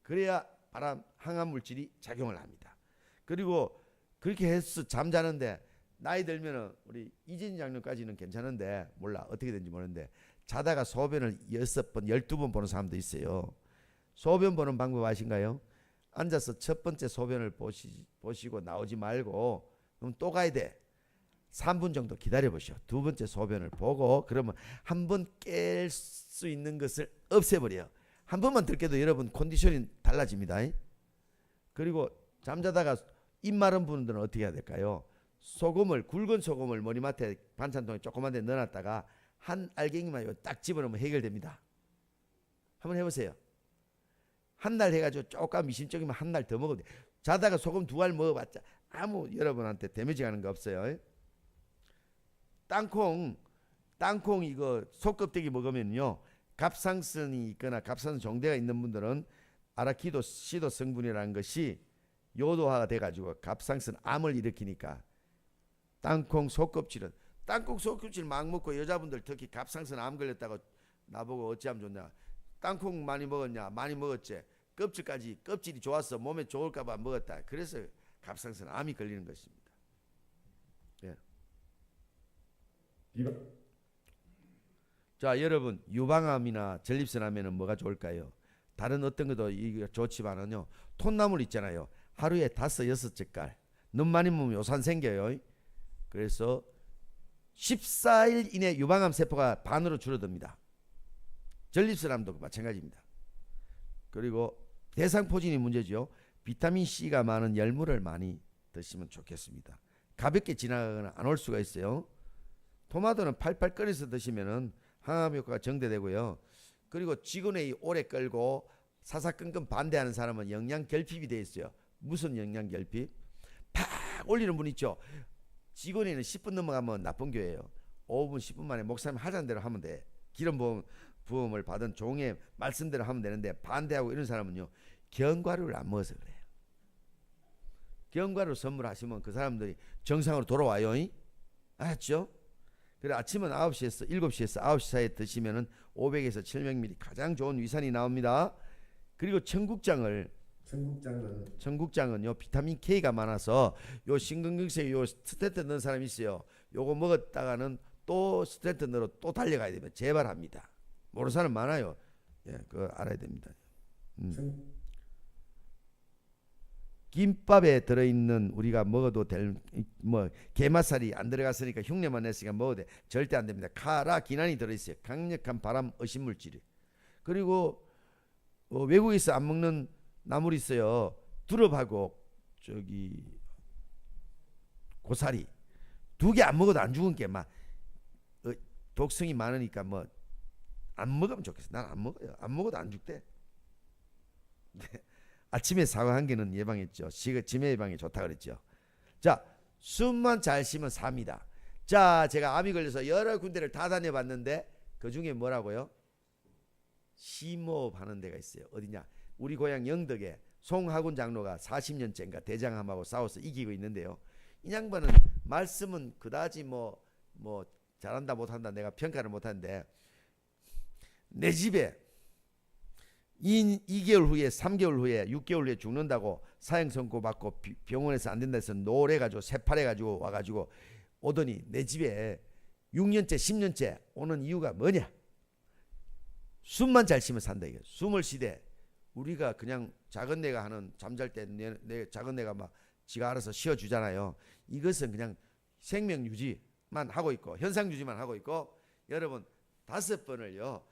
그래야 항암 물질이 작용을 합니다. 그리고 그렇게 해서 잠자는데 나이 들면은 우리 이진희 장로까지는 괜찮은데 몰라 어떻게 된지 모르는데 자다가 소변을 6번 12번 보는 사람도 있어요. 소변 보는 방법 아신가요? 앉아서 첫 번째 소변을 보시고 나오지 말고 그럼 또 가야 돼. 3분 정도 기다려 보시오. 두 번째 소변을 보고 그러면 한 번 깰 수 있는 것을 없애버려요. 한 번만 들깨도 여러분 컨디션이 달라집니다. 그리고 잠자다가 입 마른 분들은 어떻게 해야 될까요? 굵은 소금을 머리맡에 반찬통에 조그만 데 넣어놨다가 한 알갱이만 딱 집어넣으면 해결됩니다. 한번 해보세요. 한 달 해가지고 조금 미심쩍이면 한 달 더 먹어도 돼. 자다가 소금 2알 먹어봤자 아무 여러분한테 데미지 가는 거 없어요. 땅콩 이거 속껍데기 먹으면요, 갑상선이 있거나 갑상선 종대가 있는 분들은 아라키도 시도 성분이라는 것이 요도화가 돼가지고 갑상선 암을 일으키니까 땅콩 속껍질은, 땅콩 속껍질 막 먹고 여자분들 특히 갑상선 암 걸렸다고 나보고 어찌하면 좋냐, 땅콩 많이 먹었냐, 많이 먹었지, 껍질이 좋았어, 몸에 좋을까봐 먹었다, 그래서 갑상선 암이 걸리는 것입니다. 예. 자, 여러분, 유방암이나 전립선 하면은 뭐가 좋을까요? 다른 어떤 것도 이게 좋지만은요, 톤나물 있잖아요, 하루에 5-6젓갈 너무 많이 먹으면 요산 생겨요. 그래서 14일 이내 유방암 세포가 반으로 줄어듭니다. 전립선암도 마찬가지입니다. 그리고 대상포진이 문제죠. 비타민 C가 많은 열무를 많이 드시면 좋겠습니다. 가볍게 지나가거나 안 올 수가 있어요. 토마토는 팔팔 끓여서 드시면은 항암 효과가 정대되고요. 그리고 직원회의 오래 끌고 사사건건 반대하는 사람은 영양결핍이 되어 있어요. 무슨 영양결핍? 팍 올리는 분 있죠. 직원회의는 10분 넘어가면 나쁜 교회예요. 5분 10분 만에 목사님 하자는 대로 하면 돼. 기름 부음을 받은 종의 말씀대로 하면 되는데, 반대하고 이런 사람은요, 견과류를 안 먹어서 그래요. 견과류 선물하시면 그 사람들이 정상으로 돌아와요. 알았죠? 그래, 아침은 7시에서 9시 사이에 드시면은 500에서 700ml 가장 좋은 위산이 나옵니다. 그리고 청국장은요, 비타민 K가 많아서 요 심근경색 요 스테트 넣은 사람이 있어요. 요거 먹었다가는 또 스테트 넣으러 또 달려가야 되면 재발합니다. 모르는 사람 많아요. 예, 그거 알아야 됩니다. 김밥에 들어있는 우리가 먹어도 될 뭐 게맛살이 안 들어갔으니까 흉내만 냈으니까 먹어도 돼. 절대 안 됩니다. 카라기난이 들어있어요. 강력한 발암 의심물질이. 그리고 외국에서 안 먹는 나물이 있어요. 두릅하고 고사리 2개 안 먹어도 안 죽은 게 막 독성이 많으니까 뭐 안 먹으면 좋겠어. 난 안 먹어요. 안 먹어도 안 죽대. 네. 아침에 사과 한 개는 예방했죠. 치매 예방에 좋다 그랬죠. 자, 숨만 잘 쉬면 삽니다. 자, 제가 암이 걸려서 여러 군데를 다 다녀봤는데 그 중에 뭐라고요? 심호흡 하는 데가 있어요. 어디냐? 우리 고향 영덕에 송하군 장로가 40년째인가 대장암하고 싸워서 이기고 있는데요. 이 양반은 말씀은 그다지 뭐 잘한다 못한다 내가 평가를 못하는데, 내 집에 2개월 후에 3개월 후에 6개월 후에 죽는다고 사형 선고 받고 병원에서 안 된다 해서 노래가지고 새파래가지고 와가지고 오더니 내 집에 6년째 10년째 오는 이유가 뭐냐? 숨만 잘 쉬면 산다. 이게 숨을 쉬되 우리가 그냥 작은 내가 하는 잠잘 때 내 작은 내가 막 지가 알아서 쉬어주잖아요. 이것은 그냥 생명 유지만 하고 있고 현상 유지만 하고 있고, 여러분 5번을요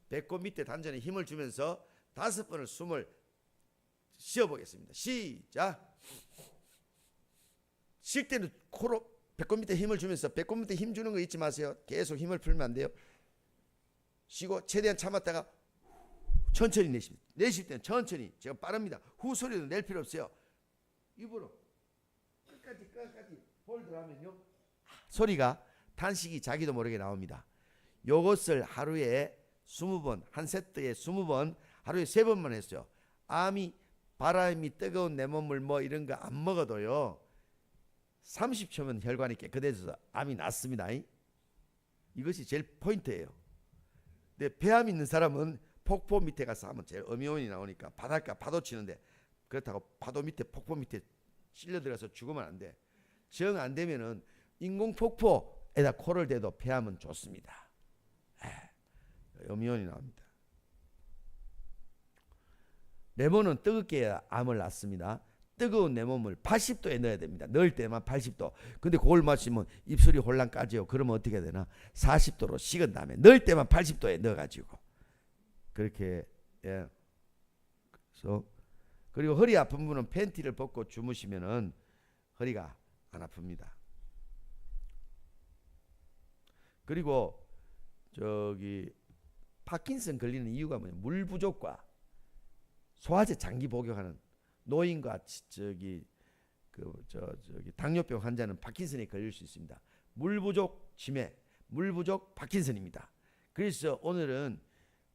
배꼽 밑에 단전에 힘을 주면서 5번을 숨을 쉬어보겠습니다. 시작. 쉴 때는 코로 배꼽 밑에 힘을 주면서, 배꼽 밑에 힘 주는 거 잊지 마세요. 계속 힘을 풀면 안 돼요. 쉬고 최대한 참았다가 천천히 내쉽니다. 내쉴 때는 천천히, 제가 빠릅니다. 후 소리도 낼 필요 없어요. 입으로 끝까지 홀드 하면요 소리가 탄식이 자기도 모르게 나옵니다. 요것을 하루에 20번, 한 세트에 20번 하루에 3번만 했어요. 암이 바람이 뜨거운 내 몸을 뭐 이런 거 안 먹어도요 30초면 혈관이 깨끗해져서 암이 낫습니다. 이것이 제일 포인트예요. 근데 폐암 있는 사람은 폭포 밑에 가서 하면 제일 음이온이 나오니까 바닷가 파도 치는데, 그렇다고 파도 밑에 폭포 밑에 실려 들어가서 죽으면 안 돼. 정 안 되면은 인공 폭포에다 코를 대도 폐암은 좋습니다. 음이온이 나옵니다. 레몬은 뜨겁게 암을 낳습니다. 뜨거운 내 몸을 80도에 넣어야 됩니다. 넣을 때만 80도. 근데 그걸 마시면 입술이 홀랑 까져요. 그러면 어떻게 해야 되나? 40도로 식은 다음에 넣을 때만 80도에 넣어가지고 그렇게. 예. 그래서 그리고 허리 아픈 분은 팬티를 벗고 주무시면은 허리가 안 아픕니다. 그리고 파킨슨 걸리는 이유가 뭐냐? 물 부족과 소화제 장기 복용하는 노인과 저기 당뇨병 환자는 파킨슨에 걸릴 수 있습니다. 물 부족 치매, 물 부족 파킨슨입니다. 그래서 오늘은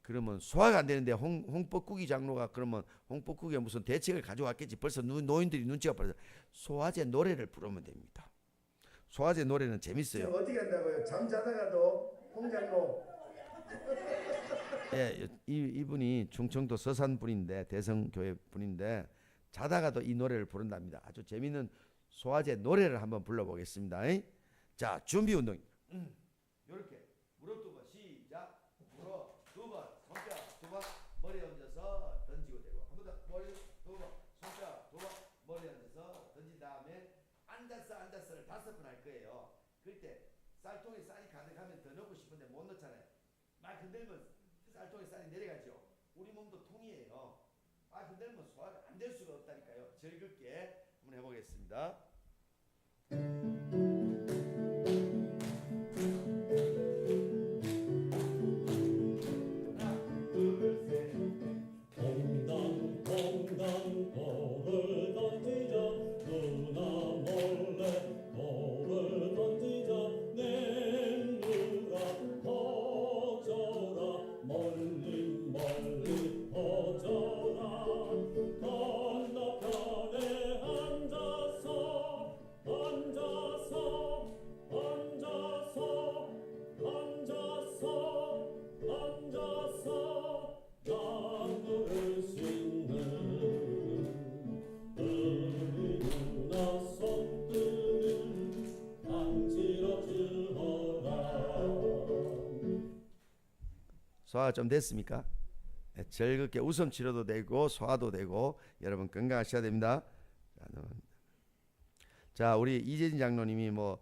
그러면 소화가 안 되는데 홍법국이 장로가 그러면 홍법국에 무슨 대책을 가져왔겠지. 벌써 노인들이 눈치가 빠르죠. 소화제 노래를 부르면 됩니다. 소화제 노래는 재밌어요. 지금 어떻게 한다고요? 잠자다가도 홍장로. 예, 이분이 충청도 서산 분인데 대성교회 분인데 자다가도 이 노래를 부른답니다. 아주 재밌는 소화제 노래를 한번 불러보겠습니다. 자, 준비 운동. 이렇게 무릎 두 번 시작. 무릎 두 번, 손뼉 두 번, 머리 얹어서 던지고 되고 한 번 더 머리 두 번, 손뼉 두 번, 머리 얹어서 던진 다음에 앉았어를 5번 할 거예요. 그럴 때 쌀통에 쌀이 가득하면 더 넣고 싶은데 못 넣잖아요. 막 흔들면 쌀통에 쌀이 내려가죠. 우리 몸도 통이에요. 막 흔들면 소화가 안 될 수가 없다니까요. 즐겁게 한번 해보겠습니다. 소화가 좀 됐습니까? 네, 즐겁게 웃음 치료도 되고 소화도 되고 여러분 건강하셔야 됩니다. 자, 우리 이재진 장로님이 뭐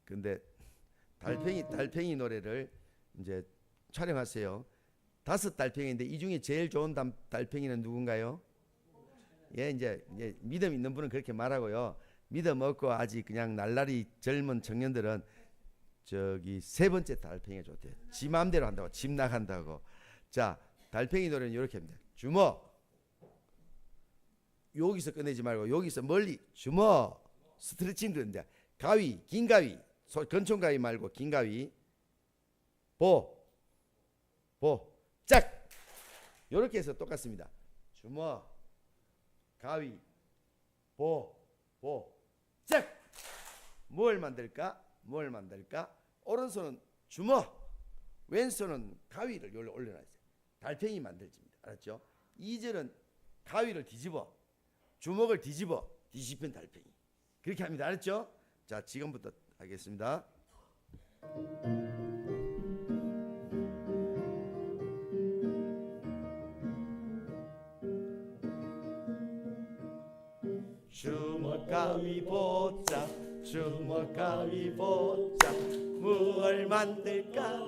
근데 달팽이 노래를 이제 촬영하세요. 5달팽이인데 이 중에 제일 좋은 달팽이는 누군가요? 예, 이제 믿음 있는 분은 그렇게 말하고요. 믿음 없고 아직 그냥 날라리 젊은 청년들은 저기 3번째 달팽이가 좋대요. 지 마음대로 한다고, 집 나간다고. 자, 달팽이 노래는 이렇게 합니다. 주먹. 여기서 끝내지 말고 여기서 멀리 주먹. 스트레칭 그런데 가위, 긴 가위, 건총 가위 말고 긴 가위. 짝. 이렇게 해서 똑같습니다. 주먹, 가위, 짝. 뭘 만들까? 오른손은 주먹, 왼손은 가위를 올려놔야 돼요. 달팽이 만들집니다. 알았죠? 2절은 가위를 뒤집어, 주먹을 뒤집힌 달팽이. 그렇게 합니다. 알았죠? 자, 지금부터 하겠습니다. 주먹 가위 보자, 주먹 가위 보자. 무얼 만들까?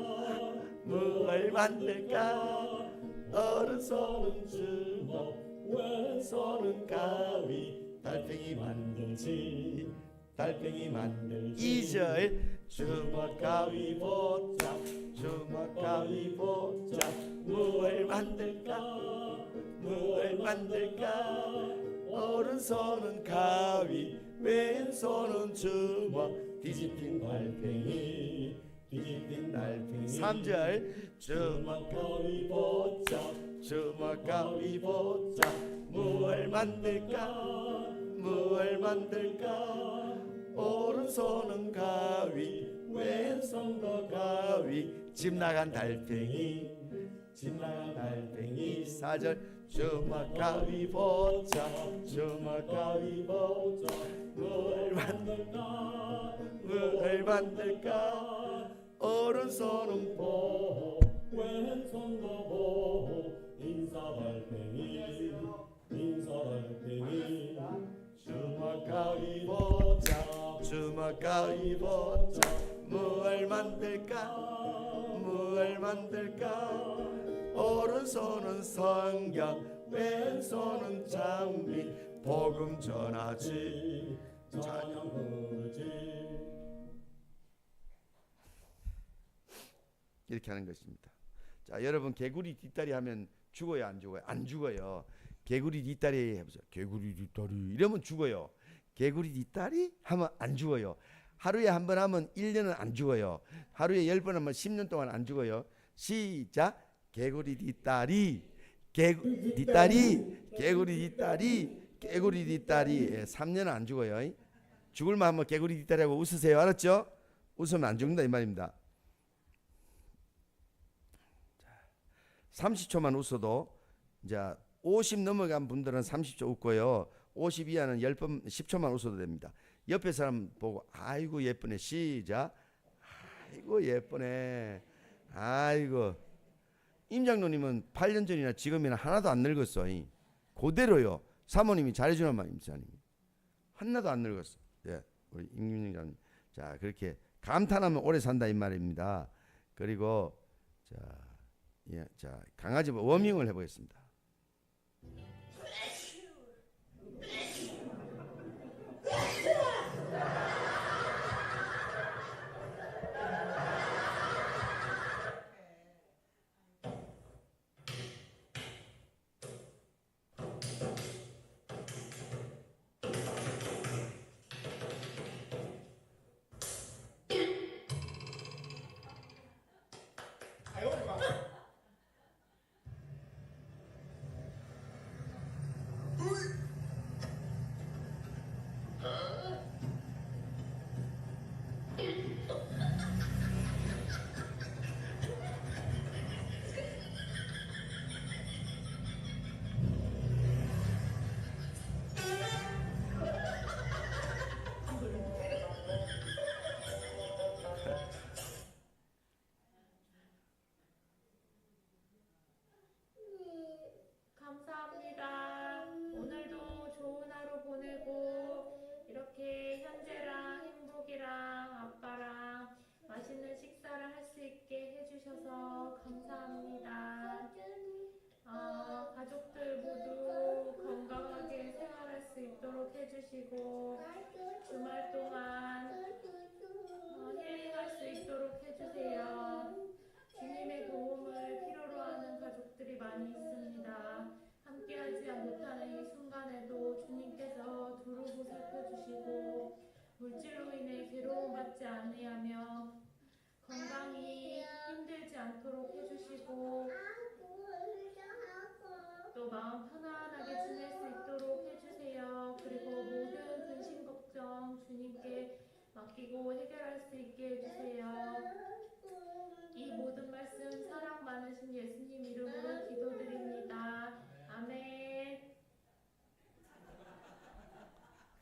오른손은 주먹, 왼손은 가위. 달팽이 만들지. 2절 주먹 가위 보자, 주먹 가위 보자. 무얼 만들까? 오른손은 가위, 왼손은 주먹. 뒤집힌 달팽이. 3절 주먹 가위 보자, 무얼 만들까? 오른손은 가위, 왼손도 가위. 집 나간 달팽이. 4절 주먹 가위 보자, 무얼 만들까? 오른손은 보, 왼손도 보. 인사달팽이. 주먹 가위 보자, 무얼 만들까? 오른손은 성경, 왼손은 장미. 복음 전하지, 찬양 부르지. 이렇게 하는 것입니다. 자, 여러분 개구리 뒷다리 하면 죽어요, 안 죽어요? 안 죽어요. 개구리 니 딸이 해보세요. 개구리 니 딸이 이러면 죽어요. 개구리 니 딸이 하면 안 죽어요. 하루에 한 번 하면 1년은 안 죽어요. 하루에 10번 하면 10년 동안 안 죽어요. 시작. 개구리 니 딸이 개구리 니 딸이 개구리 니 딸이 개구리 니 딸이 3년은 안 죽어요. 죽을만 하면 개구리 니 딸이라고 웃으세요. 알았죠? 웃으면 안 죽는다 이 말입니다. 30초만 웃어도 이제 50 넘어간 분들은 30초 웃고요. 50 이하는 10번 10초만 웃어도 됩니다. 옆에 사람 보고 아이고 예쁘네. 시작. 아이고 예쁘네. 아이고. 임장로님은 8년 전이나 지금이나 하나도 안 늙었어. 그대로요. 사모님이 잘해주는 말입니다. 하나도 안 늙었어. 예, 우리 임장로님. 자, 그렇게 감탄하면 오래 산다 이 말입니다. 그리고 자, 예, 자 강아지 워밍을 해보겠습니다. 감사합니다. 오늘도 좋은 하루 보내고 이렇게 현재랑 행복이랑 아빠랑 맛있는 식사를 할 수 있게 해주셔서 감사합니다. 가족들 모두 건강하게 생활할 수 있도록 해주시고 주말 동안 힐링할 수 있도록 해주세요. 주님의 도움을 필요로 하는 가족들이 많이 있습니다. 함께하지 못하는 이 순간에도 주님께서 두루고 살펴주시고 물질로 인해 괴로움받지 아니하며 건강히 힘들지 않도록 해주시고 또 마음 편안하게 지낼 수 있도록 해주세요. 그리고 모든 근심 걱정 주님께 맡기고 해결할 수 있게 해주세요. 이 모든 말씀 사랑 많으신 예수님 이름으로 기도드립니다. 아멘.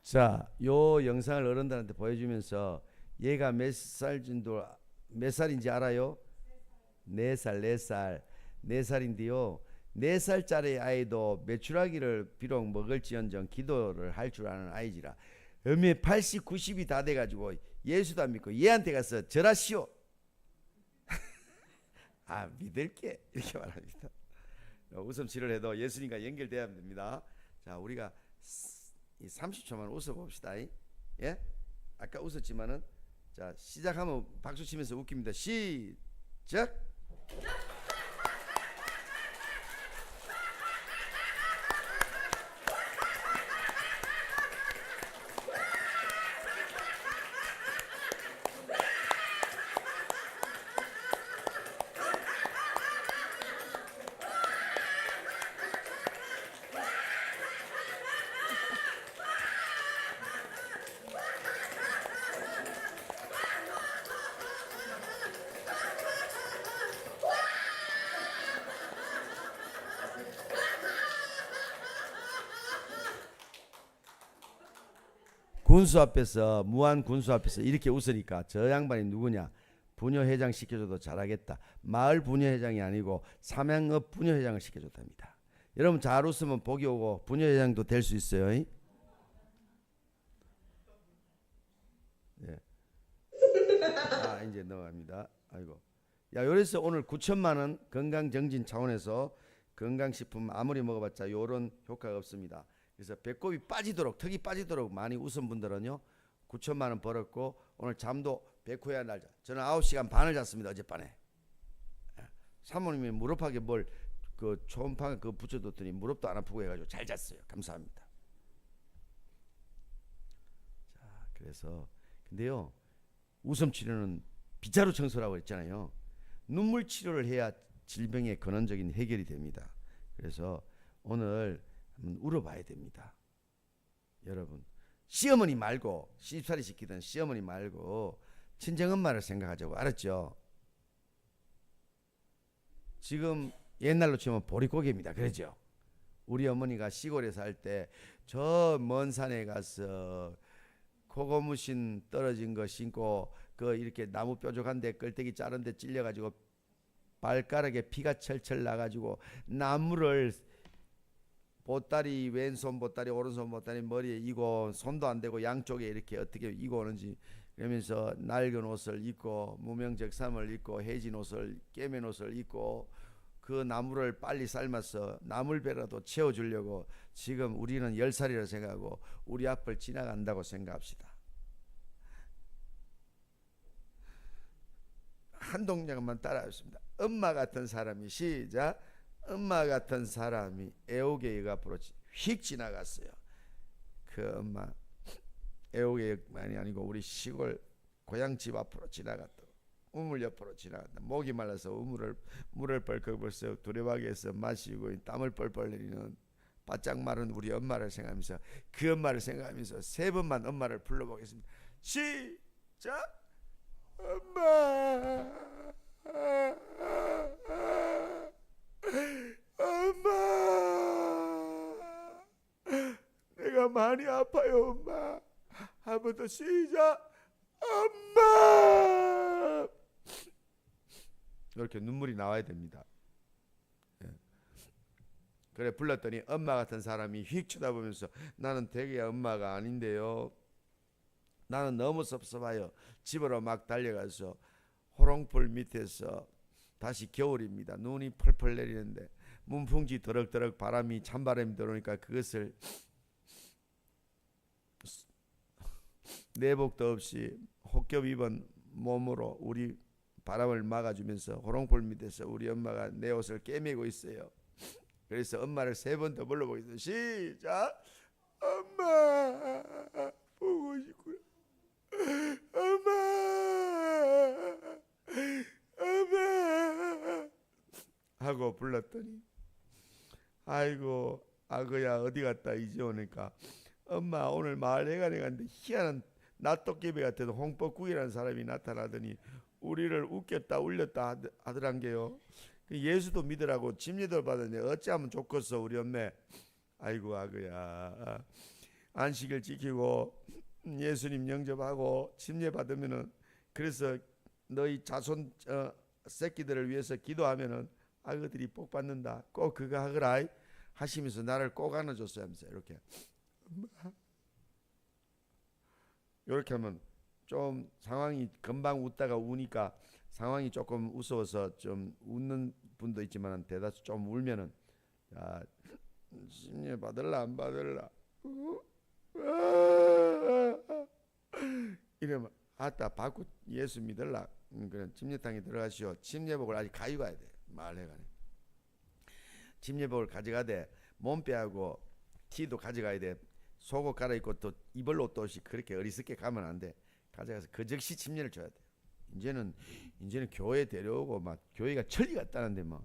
자, 요 영상을 어른들한테 보여주면서 얘가 몇 살인지 알아요? 4살. 4살인데요. 4살짜리 아이도 메추라기를 비록 먹을지언정 기도를 할 줄 아는 아이지라. 음에 80, 90이 다 돼가지고 예수도 안 믿고 얘한테 가서 절하시오. 아, 믿을게 이렇게 말합니다. 웃음 치료를 해도 예수님과 연결돼야 됩니다. 자, 우리가 30초만 웃어봅시다. 예? 아까 웃었지만은 자 시작하면 박수 치면서 웃깁니다. 시작. 군수 앞에서 무한 군수 앞에서 이렇게 웃으니까 저 양반이 누구냐? 부녀회장 시켜줘도 잘하겠다. 마을 부녀회장이 아니고 삼양읍 부녀회장을 시켜줬답니다. 여러분 잘 웃으면 복이 오고 부녀회장도 될 수 있어요. 예. 아 이제 넘어갑니다. 아이고. 야 요래서 오늘 9천만 원 건강 정진 차원에서 건강식품 아무리 먹어봤자 요런 효과가 없습니다. 그래서 배꼽이 빠지도록 턱이 빠지도록 많이 웃은 분들은요 9천만 원 벌었고 오늘 잠도 100호야 날 자. 저는 9시간 반을 잤습니다. 어젯밤에. 사모님이 무릎하게 뭘 그 초음파 그 붙여뒀더니 무릎도 안 아프고 해가지고 잘 잤어요. 감사합니다. 자, 그래서 근데요, 웃음 치료는 빗자루 청소라고 했잖아요. 눈물 치료를 해야 질병의 근원적인 해결이 됩니다. 그래서 오늘 한번 울어봐야 됩니다. 여러분, 시어머니 말고, 시집살이 시키던 시어머니 말고 친정엄마를 생각하자고. 알았죠? 지금 옛날로 치면 보릿고개입니다. 그러죠? 우리 어머니가 시골에 살 때 저 먼 산에 가서 고고무신 떨어진 거 신고 그 이렇게 나무 뾰족한데 끌때기 자른데 찔려가지고 발가락에 피가 철철 나가지고 나무를 보따리, 왼손 보따리, 오른손 보따리 머리에 이고 손도 안 대고 양쪽에 이렇게 어떻게 이고 오는지, 그러면서 낡은 옷을 입고 무명적삼을 입고 해진 옷을, 깨맨 옷을 입고 그 나무를 빨리 삶아서 나물배라도 채워주려고 지금 우리는 10살이라 생각하고 우리 앞을 지나간다고 생각합시다. 한 동작만 따라하겠습니다. 엄마 같은 사람이, 시작. 엄마 같은 사람이 애호개역 앞으로 휙 지나갔어요. 그 엄마 애호개역만이 아니고 우리 시골 고향집 앞으로 지나갔다. 우물 옆으로 지나간다. 목이 말라서 물을 벌컥벌컥 두레박이에서 마시고 땀을 뻘뻘 내리는 바짝 마른 우리 엄마를 생각하면서, 그 엄마를 생각하면서 3번만 엄마를 불러보겠습니다. 시작. 엄마, 엄마, 내가 많이 아파요 엄마. 한 번 더 시작. 엄마. 이렇게 눈물이 나와야 됩니다. 예. 그래 불렀더니 엄마 같은 사람이 휙 쳐다보면서, 나는 되게야 엄마가 아닌데요. 나는 너무 섭섭해요. 집으로 막 달려가서 호롱불 밑에서, 다시 겨울입니다. 눈이 펄펄 내리는데 문풍지 더럭더럭 바람이, 찬바람이 들어오니까 그것을 내복도 없이 혹겹 입은 몸으로 우리 바람을 막아주면서 호롱불 밑에서 우리 엄마가 내 옷을 꿰매고 있어요. 그래서 엄마를 3번 더 불러보겠습니다. 시작. 엄마 보고 싶구나. 엄마, 엄마 하고 불렀더니, 아이고 아그야 어디 갔다 이제 오니까, 엄마 오늘 마을 회관에 갔는데 희한한 낫도깨비 같은 홍법국이라는 사람이 나타나더니 우리를 웃겼다 울렸다 하더란게요. 예수도 믿으라고 침례도 받았는데 어찌하면 좋겠어 우리 엄마. 아이고 아그야, 안식일 지키고 예수님 영접하고 침례 받으면은, 그래서 너희 자손 새끼들을 위해서 기도하면은 아그들이 복 받는다. 꼭 그거 하거라 하시면서 나를 꼭 안아줬어요 하면서 이렇게. 이렇게 하면 좀 상황이, 금방 웃다가 우니까 상황이 조금 무서워서 좀 웃는 분도 있지만 대다수 좀 울면은, 야 침례 받을라 안 받을라 이러면, 아따 받고 예수 믿을라, 그런 침례탕에 들어가시오. 침례복을 아직 가지고 가야 돼. 마을회관에 침례복을 가져가되 몸빼하고 티도 가져가야 돼. 속옷 갈아입고 또 입을 옷도 없이 그렇게 어리석게 가면 안 돼. 가져가서 그 즉시 침례를 줘야 돼. 이제는 교회 데려오고 막 교회가 천리 같다는데 뭐.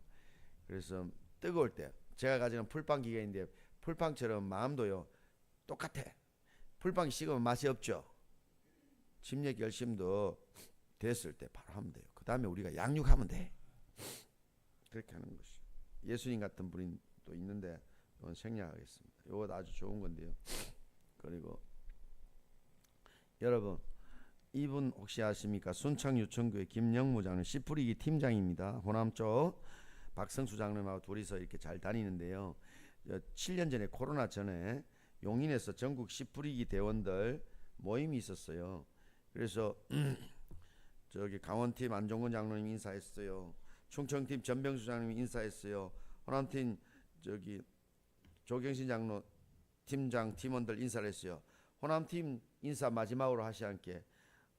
그래서 뜨거울 때 제가 가지는 풀빵 기계인데, 풀빵처럼 마음도요 똑같아. 풀빵이 식으면 맛이 없죠. 침례 결심도 됐을 때 바로 하면 돼요. 그 다음에 우리가 양육하면 돼. 그렇게 하는 것이. 예수님 같은 분이 또 있는데 이건 생략하겠습니다. 이것도 아주 좋은 건데요. 그리고 여러분, 이분 혹시 아십니까? 순창유천교회 김영무 장로님, 씨뿌리기 팀장입니다. 호남 쪽 박성수 장로님하고 둘이서 이렇게 잘 다니는데요. 7년 전에, 코로나 전에 용인에서 전국 씨뿌리기 대원들 모임이 있었어요. 그래서 저기 강원팀 안종근 장로님 인사했어요. 충청팀 전병수 장로님 인사했어요. 호남팀 저기 조경신 장로 팀장 팀원들 인사를 했어요. 호남팀 인사 마지막으로 하시 않게,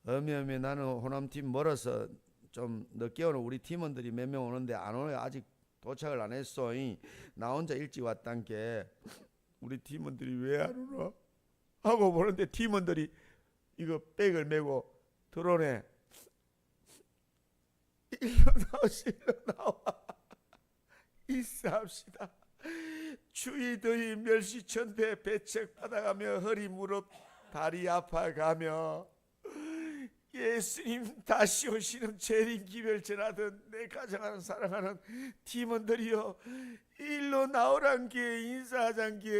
어메 나는 호남팀 멀어서 좀 늦게 오는 우리 팀원들이 몇 명 오는데 안 오네. 아직 도착을 안 했어. 나 혼자 일찍 왔단 게 우리 팀원들이 왜 안 오나 하고 보는데 팀원들이 이거 백을 메고 들어오네. 일로 나와. 인사합시다. 추위 더위 멸시천대 배책 받아가며 허리 무릎 다리 아파가며 예수님 다시 오시는 재림기별 전하던 내 가정하는 사랑하는 팀원들이여 일로 나오란 게 인사하잔 게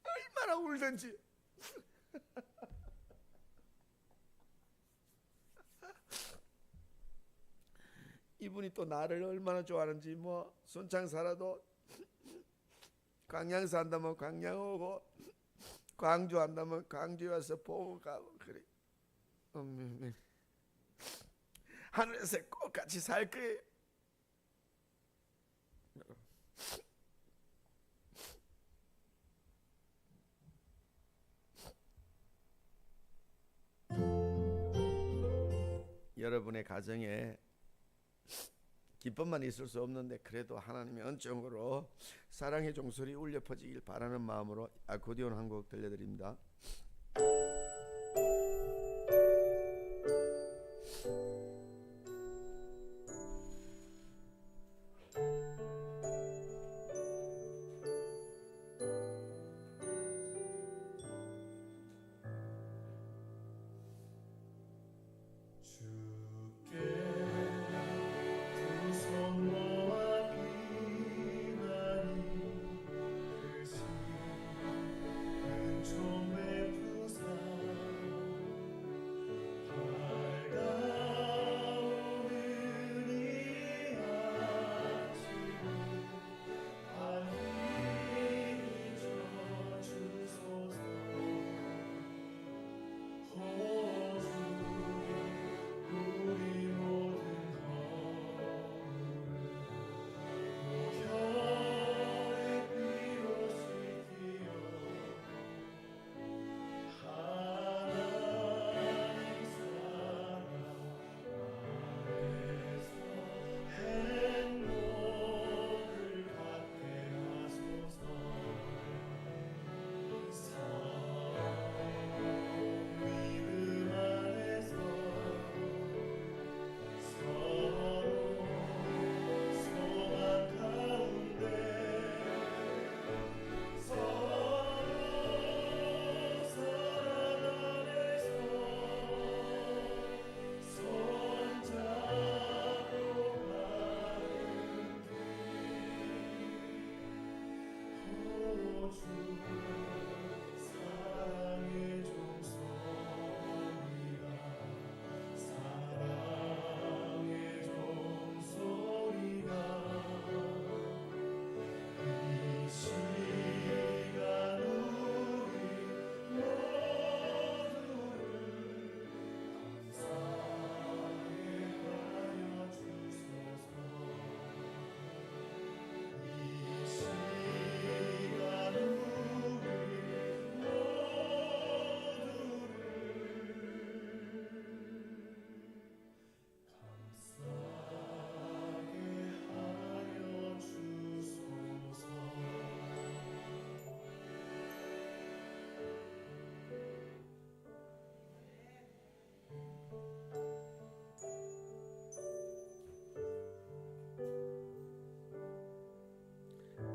얼마나 울던지. 이분이 또 나를 얼마나 좋아하는지 뭐 순창 살아도 광양 산다면 광양 오고 광주 한다면 광주에 와서 보고 가고 그래. 하늘에서 꼭 같이 살 거예요. 여러분의 가정에 기쁨만 있을 수 없는데 그래도 하나님의恩寵으로 사랑의 종소리 울려 퍼지길 바라는 마음으로 아코디온 한 곡 들려드립니다.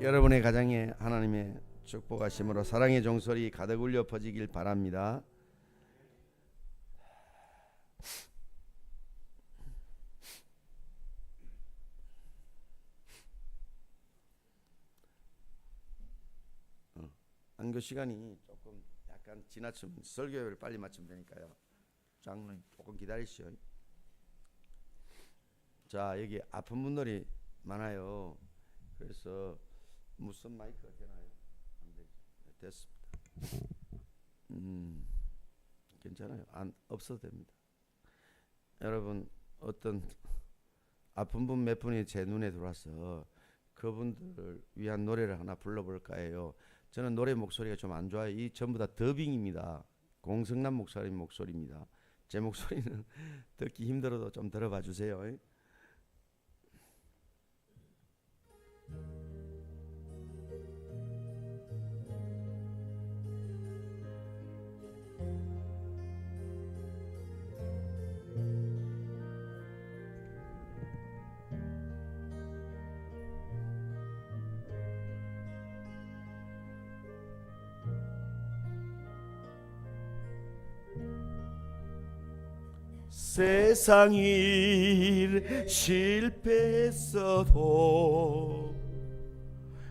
여러분의 가정에 하나님의 축복하심으로 사랑의 종소리 가득 울려 퍼지길 바랍니다. 안교 시간이 조금 약간 지나치면 설교를 빨리 마치면 되니까요. 장로님 조금 기다리시오. 자, 여기 아픈 분들이 많아요. 그래서 무슨 마이크가 되나요? 안 되죠. 됐습니다. 괜찮아요. 안 없어도 됩니다. 여러분 어떤 아픈 분 몇 분이 제 눈에 들어와서 그분들을 위한 노래를 하나 불러볼까 해요. 저는 노래 목소리가 좀 안 좋아요. 이 전부 다 더빙입니다. 공성남 목사님 목소리입니다. 제 목소리는 듣기 힘들어도 좀 들어봐 주세요. 세상 일 실패했어도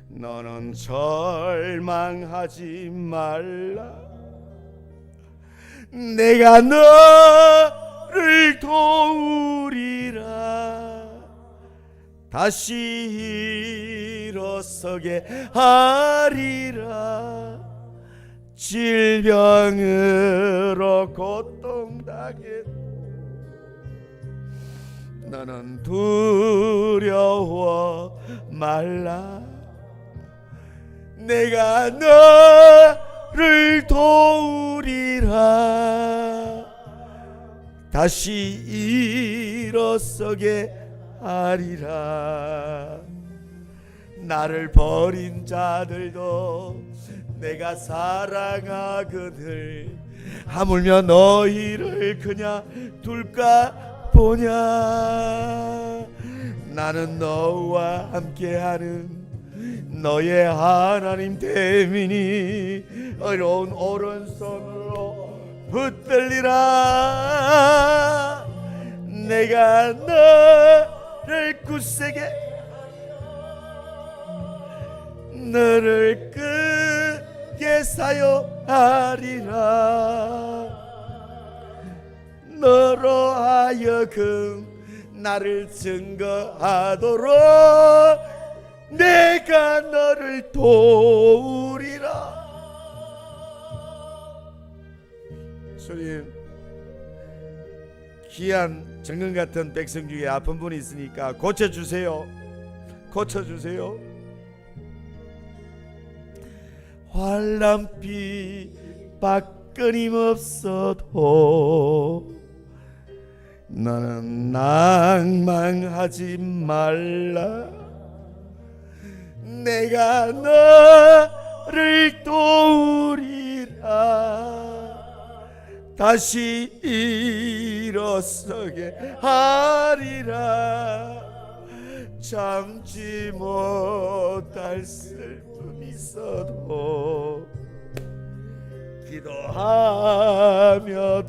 너는 절망하지 말라. 내가 너를 도우리라. 다시 일어서게 하리라. 질병으로 고통당해도 너는 두려워 말라. 내가 너를 도우리라. 다시 일어서게 하리라. 나를 버린 자들도 내가 사랑하거늘 하물며 너희를 그냥 둘까 보냐. 나는 너와 함께하는 너의 하나님 됨이니 어려운 오른손으로 붙들리라. 내가 너를 굳세게 너를 크게 사용하리라. 너로 하여금 나를 증거하도록 내가 너를 도우리라. 주님, 귀한 정금 같은 백성 중에 아픈 분이 있으니까 고쳐주세요. 고쳐주세요. 환난비 끊임없어도 너는 낭망하지 말라. 내가 너를 도우리라. 다시 일어서게 하리라. 참지 못할 슬픔이 있어도 기도하며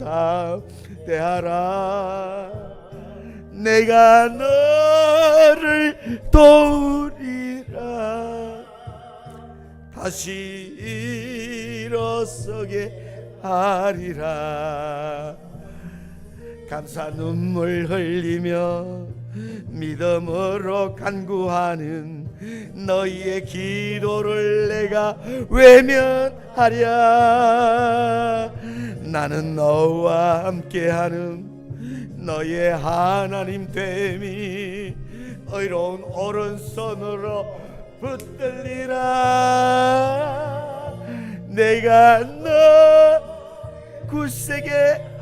담대하라. 내가 너를 도우리라. 다시 일어서게 하리라. 감사 눈물 흘리며 믿음으로 간구하는 너희의 기도를 내가 외면하랴. 나는 너와 함께하는 너의 하나님 됨이 의로운 오른손으로 붙들리라. 내가 너 굳세게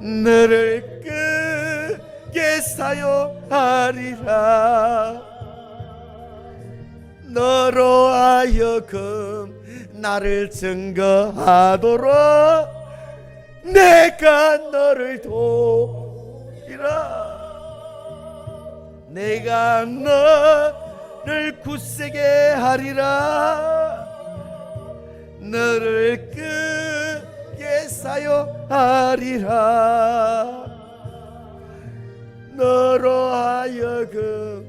너를 크게 사용하리라. 너로 하여금 나를 증거하도록 내가 너를 도우리라. 내가 너를 굳세게 하리라. 너를 크게 사용하리라. 너로 하여금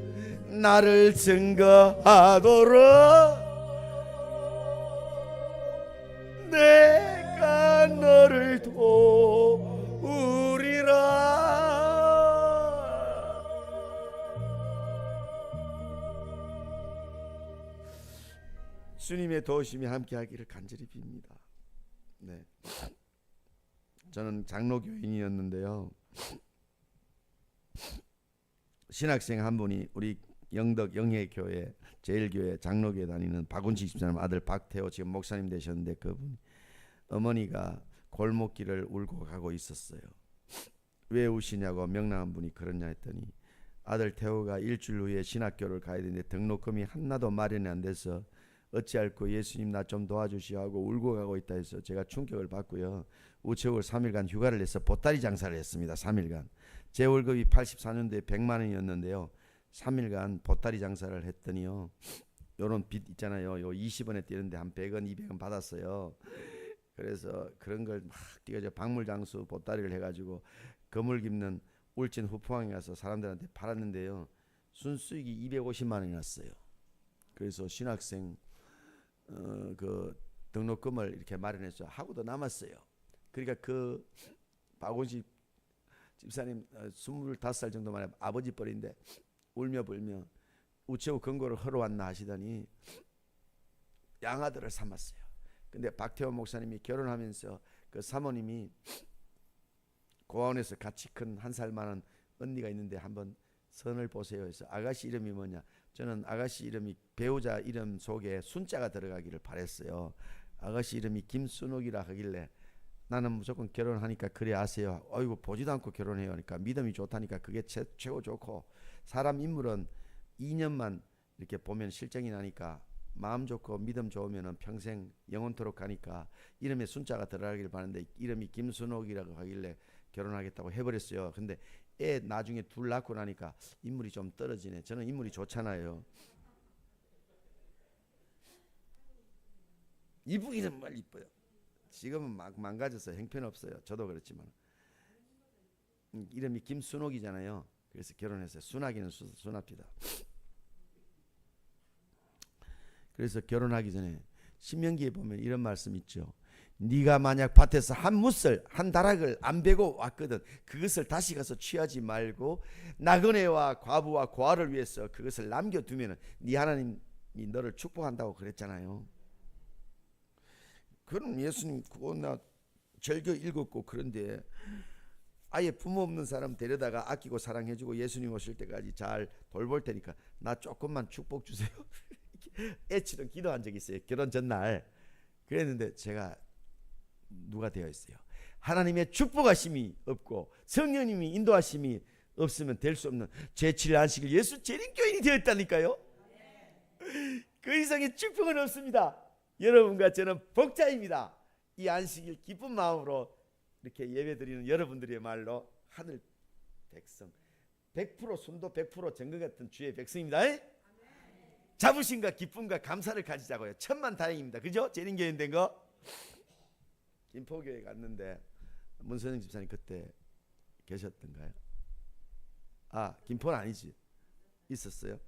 나를 증거하도록 내가 너를 도우리라. 주님의 도우심이 함께하기를 간절히 빕니다. 네, 저는 장로교인이었는데요. 신학생 한 분이 우리 영덕 영예교회 제일교회 장로교회 다니는 박운식 집사님 아들 박태호 지금 목사님 되셨는데 그분 어머니가 골목길을 울고 가고 있었어요. 왜 우시냐고 명랑한 분이 그러냐 했더니 아들 태호가 일주일 후에 신학교를 가야 되는데 등록금이 하나도 마련이 안 돼서 어찌할꼬 예수님 나 좀 도와주시오 하고 울고 가고 있다 해서 제가 충격을 받고요. 우체국을 3일간 휴가를 내서 보따리 장사를 했습니다. 3일간. 제 월급이 84년도에 100만 원이었는데요. 3일간 보따리 장사를 했더니요. 요런 빚 있잖아요. 요 20원에 뛰는데 한 100원, 200원 받았어요. 그래서 그런 걸 막 띄어져 박물장수 보따리를 해가지고 거물 깁는 울진 후포항에 가서 사람들한테 팔았는데요. 순수익이 250만 원이 났어요. 그래서 신학생 그 등록금을 이렇게 마련해서 하고도 남았어요. 그러니까 그 박원식 집사님 25살 정도 만에 아버지 뻘인데 울며 불며 우체국 권고를 하러 왔나 하시더니 양아들을 삼았어요. 근데 박태원 목사님이 결혼하면서 그 사모님이 고아원에서 같이 큰 1살 많은 언니가 있는데 한번 선을 보세요 해서 아가씨 이름이 뭐냐. 저는 아가씨 이름이 배우자 이름 속에 순자가 들어가기를 바랬어요. 아가씨 이름이 김순옥이라 하길래 나는 무조건 결혼하니까 그래 아세요. 어이구 보지도 않고 결혼해요. 그러니까 믿음이 좋다니까 그게 최고 좋고 사람 인물은 2년만 이렇게 보면 실정이 나니까 마음 좋고 믿음 좋으면 평생 영원토록 가니까 이름에 순자가 들어가길 바라는데 이름이 김순옥이라고 하길래 결혼하겠다고 해버렸어요. 근데 애 나중에 둘 낳고 나니까 인물이 좀 떨어지네. 저는 인물이 좋잖아요. 이쁘기는 말 이뻐요. 지금은 막 망가져서 형편없어요. 저도 그렇지만 이름이 김순옥이잖아요. 그래서 결혼했어요. 순하기는 순합디다. 그래서 결혼하기 전에 신명기에 보면 이런 말씀 있죠. 네가 만약 밭에서 한 무슬 한 다락을 안 베고 왔거든 그것을 다시 가서 취하지 말고 나그네와 과부와 고아를 위해서 그것을 남겨두면 네 하나님이 너를 축복한다고 그랬잖아요. 그럼 예수님 그거 나 절겨 읽었고 그런데 아예 부모 없는 사람 데려다가 아끼고 사랑해주고 예수님 오실 때까지 잘 돌볼 테니까 나 조금만 축복 주세요. 애치던 기도한 적이 있어요. 결혼 전날 그랬는데 제가 누가 되어 있어요. 하나님의 축복하심이 없고 성령님이 인도하심이 없으면 될 수 없는 제7일 안식일 예수 재림교인이 되었다니까요. 그 이상의 축복은 없습니다. 여러분과 저는 복자입니다. 이 안식일 기쁜 마음으로 이렇게 예배드리는 여러분들의 말로 하늘 백성 100% 순도 100% 정금 같은 주의 백성입니다. 자부심과 기쁨과 감사를 가지자고요. 천만다행입니다. 그죠? 재림교인 된 거. 김포교회 갔는데 문선영 집사님 그때 계셨던가요? 아 김포는 아니지. 있었어요.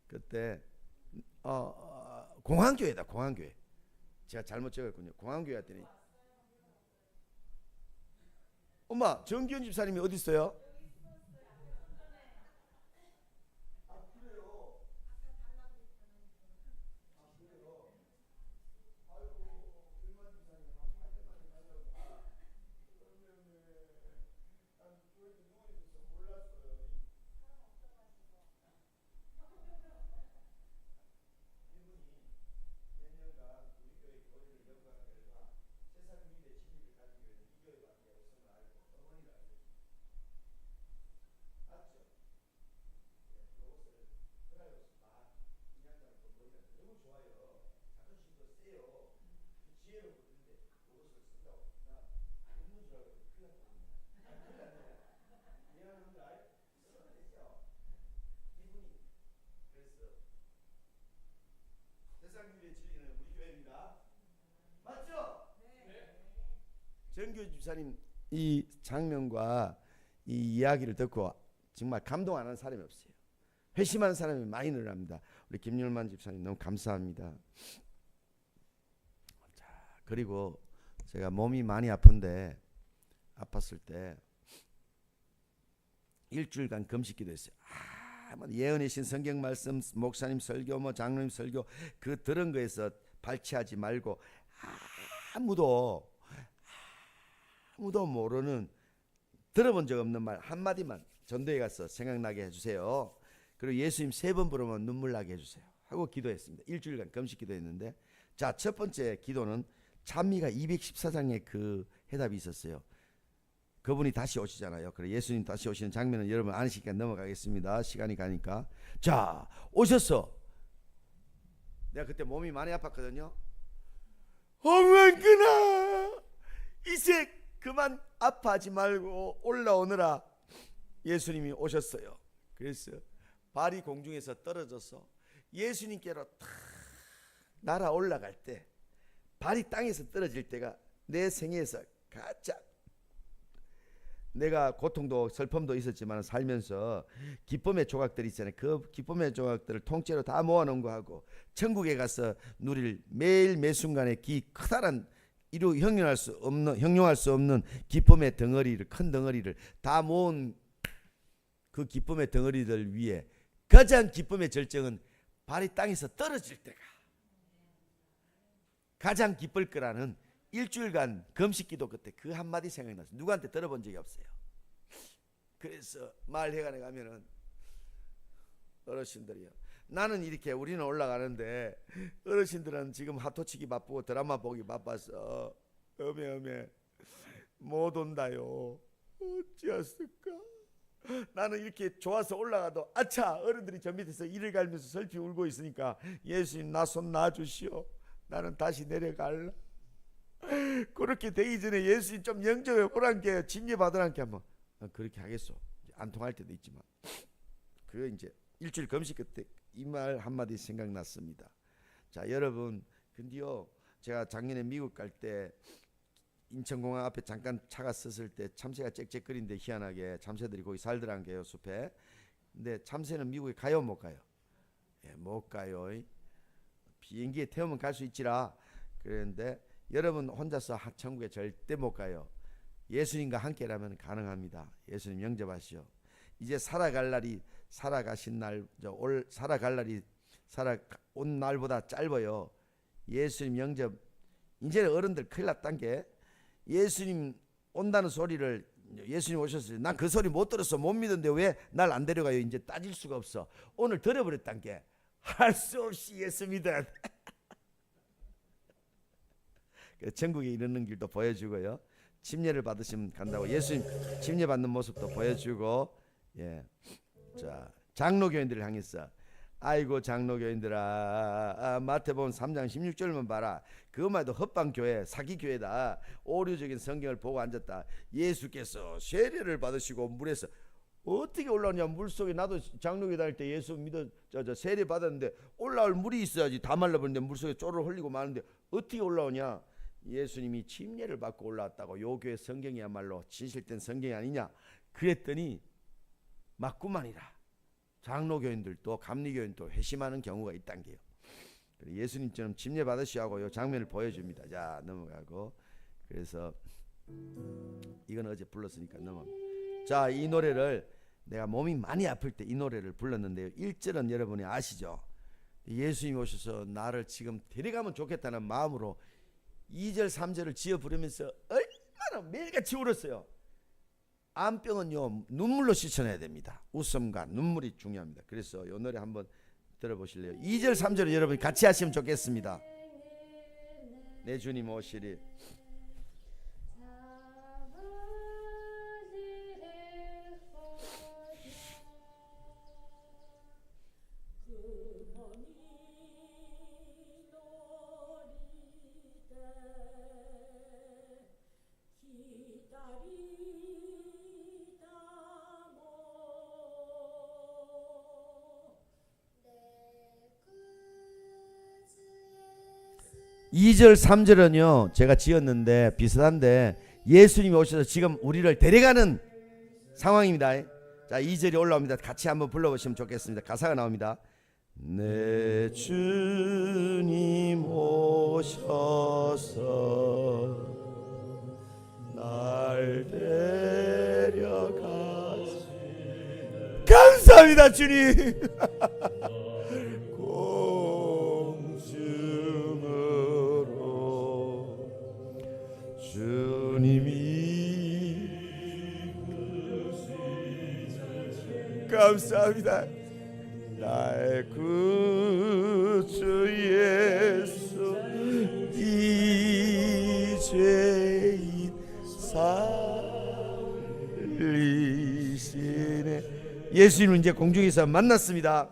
그때 공항교회다. 공항교회. 제가 잘못 적었군요. 공항교회 갔더니 엄마 정기현 집사님이 어디 있어요? 정규 집사님 이 장면과 이 이야기를 듣고 정말 감동 안 하는 사람이 없어요. 회심하는 사람이 많이 늘어납니다. 우리 김율만 집사님 너무 감사합니다. 자, 그리고 제가 몸이 많이 아픈데 아팠을 때 일주일간 금식기도 했어요. 예언의 신 성경 말씀 목사님 설교 뭐 장로님 설교 그 들은 거에서 발치하지 말고 아무도 모르는 들어본 적 없는 말 한마디만 전도에 가서 생각나게 해주세요. 그리고 예수님 3번 부르면 눈물 나게 해주세요 하고 기도했습니다. 일주일간 금식 기도했는데 자, 첫 번째 기도는 찬미가 214장에 그 해답이 있었어요. 그분이 다시 오시잖아요. 그래 예수님 다시 오시는 장면은 여러분 아시니까 넘어가겠습니다. 시간이 가니까. 자, 오셨어. 내가 그때 몸이 많이 아팠거든요. 어머니구나 이제 그만 아파하지 말고 올라오느라 예수님이 오셨어요. 그래서 발이 공중에서 떨어져서 예수님께로 탁 날아 올라갈 때 발이 땅에서 떨어질 때가 내 생애에서 가장 내가 고통도 슬픔도 있었지만 살면서 기쁨의 조각들이 있잖아요. 그 기쁨의 조각들을 통째로 다 모아놓은 거하고 천국에 가서 누릴 매일 매순간의 커다란 형용할 수 없는 기쁨의 덩어리를, 큰 덩어리를 다 모은 그 기쁨의 덩어리들 위에 가장 기쁨의 절정은 발이 땅에서 떨어질 때가 가장 기쁠 거라는 일주일간 금식기도 그때 그 한마디 생각났어요. 누구한테 들어본 적이 없어요. 그래서 마을회관에 가면은 어르신들이요, 나는 이렇게 우리는 올라가는데 어르신들은 지금 하토치기 바쁘고 드라마 보기 바빠서 어메 못 온다요. 어찌했을까? 나는 이렇게 좋아서 올라가도 아차, 어른들이 저 밑에서 이를 갈면서 슬피 울고 있으니까 예수님 나 손 놔주시오. 나는 다시 내려갈라. 그렇게 되기 전에 예수님 좀 영접해 보란게, 징계 받으란게 한번 그렇게 하겠소. 안 통할 때도 있지만 그 이제 일주일 금식 그때 이 말 한마디 생각났습니다. 자, 여러분, 근데요, 제가 작년에 미국 갈 때 인천공항 앞에 잠깐 차가 섰을 때 참새가 짹짹거리는데 희한하게 참새들이 거기 살더란 게요, 숲에. 근데 참새는 미국에 가요 못 가요? 예, 못 가요. 비행기에 태우면 갈 수 있지라. 그랬는데 여러분 혼자서 천국에 절대 못 가요. 예수님과 함께라면 가능합니다. 예수님 영접하시오. 이제 살아갈 날이 살아가신 날, 살아갈 날이 살아온 날보다 짧아요. 예수님 영접. 이제는 어른들 큰일 났단 게, 예수님 온다는 소리를, 예수님 오셨어요. 난 그 소리 못 들었어, 못 믿었는데 왜 날 안 데려가요? 이제 따질 수가 없어. 오늘 들어버렸단 게, 할 수 없이 예수 믿어. 천국에 이르는 길도 보여주고요. 침례를 받으시면 간다고 예수님 침례 받는 모습도 보여주고, 예. 자, 장로교인들을 향해서, 아이고 장로교인들아, 마태복음 3장 16절만 봐라. 그것만 해도 헛방교회, 사기교회다. 오류적인 성경을 보고 앉았다. 예수께서 세례를 받으시고 물에서 어떻게 올라오냐? 물속에, 나도 장로교회 다닐 때 예수 믿어 세례 받았는데 올라올 물이 있어야지. 다 말라버렸는데 물속에 쪼를 흘리고 마는데 어떻게 올라오냐? 예수님이 침례를 받고 올라왔다고. 요 교회 성경이야말로 진실된 성경이 아니냐? 그랬더니 맞구만이라. 장로교인들도 감리교인도 회심하는 경우가 있단 게요. 예수님처럼 침례 받으시하고 요 장면을 보여줍니다. 자, 넘어가고. 그래서 이건 어제 불렀으니까 넘어갑니다. 자, 이 노래를 내가 몸이 많이 아플 때 이 노래를 불렀는데요. 1절은 여러분이 아시죠? 예수님 오셔서 나를 지금 데려가면 좋겠다는 마음으로 2절 3절을 지어 부르면서 얼마나 매일같이 울었어요. 암병은요, 눈물로 씻어내야 됩니다. 웃음과 눈물이 중요합니다. 그래서 이 노래 한번 들어보실래요? 2절 3절을 여러분이 같이 하시면 좋겠습니다. 내 주님 오시리. 이 2절 3절은요 제가 지었는데 비슷한데 예수님이 오셔서 지금 우리를 데려가는 상황입니다. 자, 2절이 올라옵니다. 같이 한번 불러보시면 좋겠습니다. 가사가 나옵니다. 내 주님 오셔서 날 데려가시. 감사합니다 주님. 감사합니다. 나의 구주 예수 이 죄인 살리시네. 예수님은 이제 공중에서 만났습니다.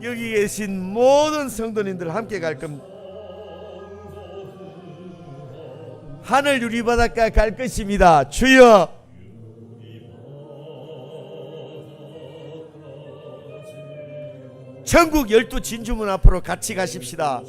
여기 계신 모든 성도님들 함께 갈 겁니다. 하늘 유리바닷가 갈 것입니다. 주여, 전국 12진주문 앞으로 같이 가십시다.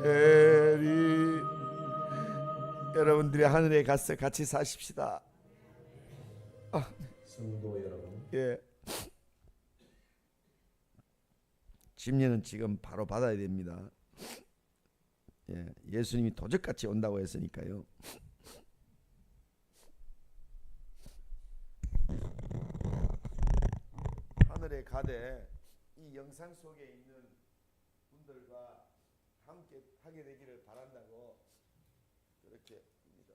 대리 여러분들이 하늘에 가서 같이 사십시다. 성도 여러분, 예. 집례는 지금 바로 받아야 됩니다. 예, 예수님이 도적같이 온다고 했으니까요. 하늘에 가되 이 영상 속에 있는 분들과 함께 하게 되기를 바란다고 그렇게 합니다.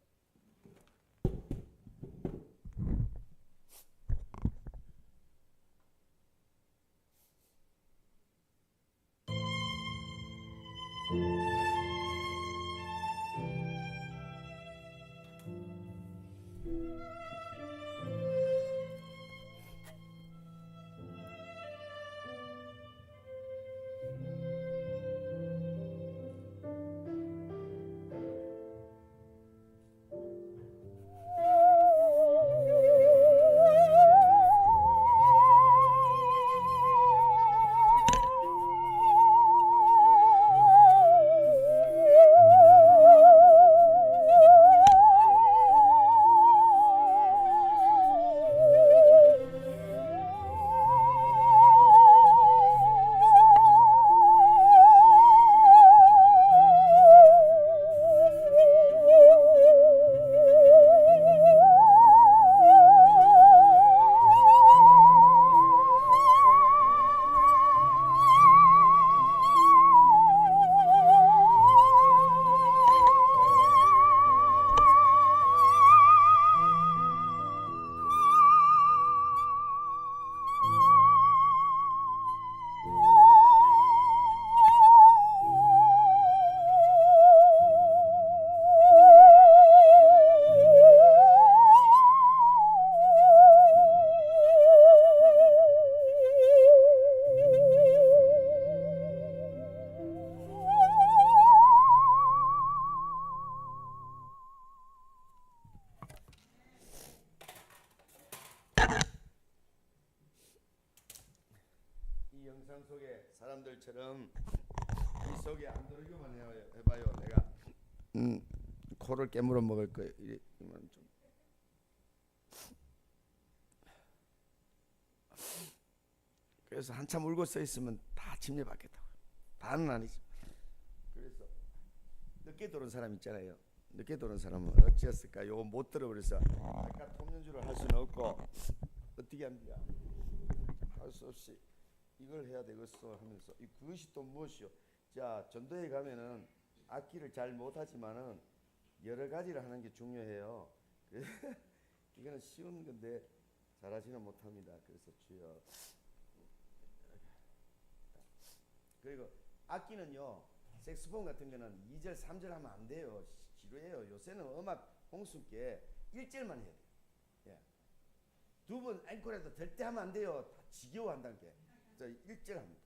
이 영상 속에 사람들처럼 이 속에 안 들어오기만 해봐요. 내가 코를 깨물어 먹을 거예요. 이만 좀. 그래서 한참 울고 서 있으면 다 침례 받겠다고. 다는 아니지. 그래서 늦게 들어온 사람 있잖아요. 늦게 들어온 사람은 어찌했을까? 요거 못 들어버려서 아까 통연주를 할 수는 없고 어떻게 합니까? 할 수 없이 이걸 해야 되겠어 하면서 그것이 또 무엇이요? 자, 전도에 가면은 악기를 잘 못하지만은 여러 가지를 하는 게 중요해요. 이거는 쉬운 건데 잘하지는 못합니다. 그래서 주여. 그리고 악기는요, 색소폰 같은 거는 2절 3절 하면 안 돼요. 지루해요. 요새는 음악 홍수께 1절만 해야 돼요. 예. 두 번 앵콜해도 될 때 하면 안 돼요. 다 지겨워한다는 게. 저 1절 합니다.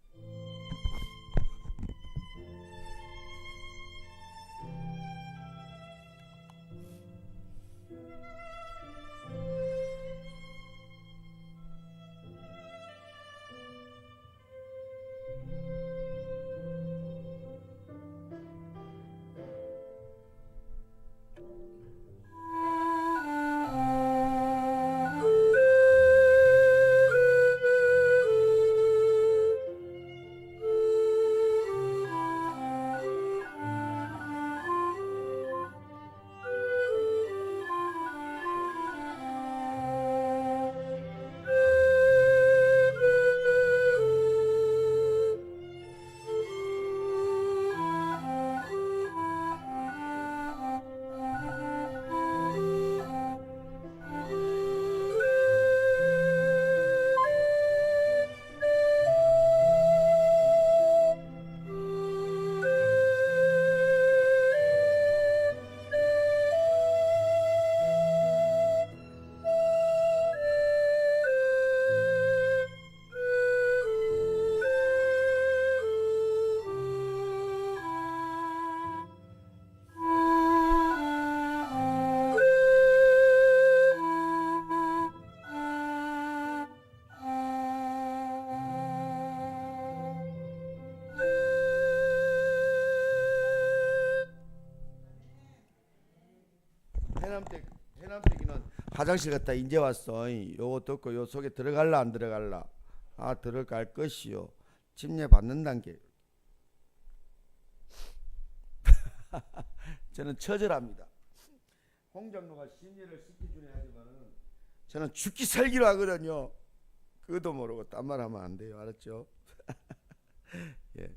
해남댁이는 화장실 갔다 이제 왔어. 요거 듣고 요 속에 들어갈라 안 들어갈라. 아 들어갈 것이요. 침례 받는 단계. 저는 처절합니다. 홍장로가 심리를 시켜주네 하지만은 저는 죽기 살기로 하거든요. 그것도 모르고 딴 말 하면 안 돼요. 알았죠? 예.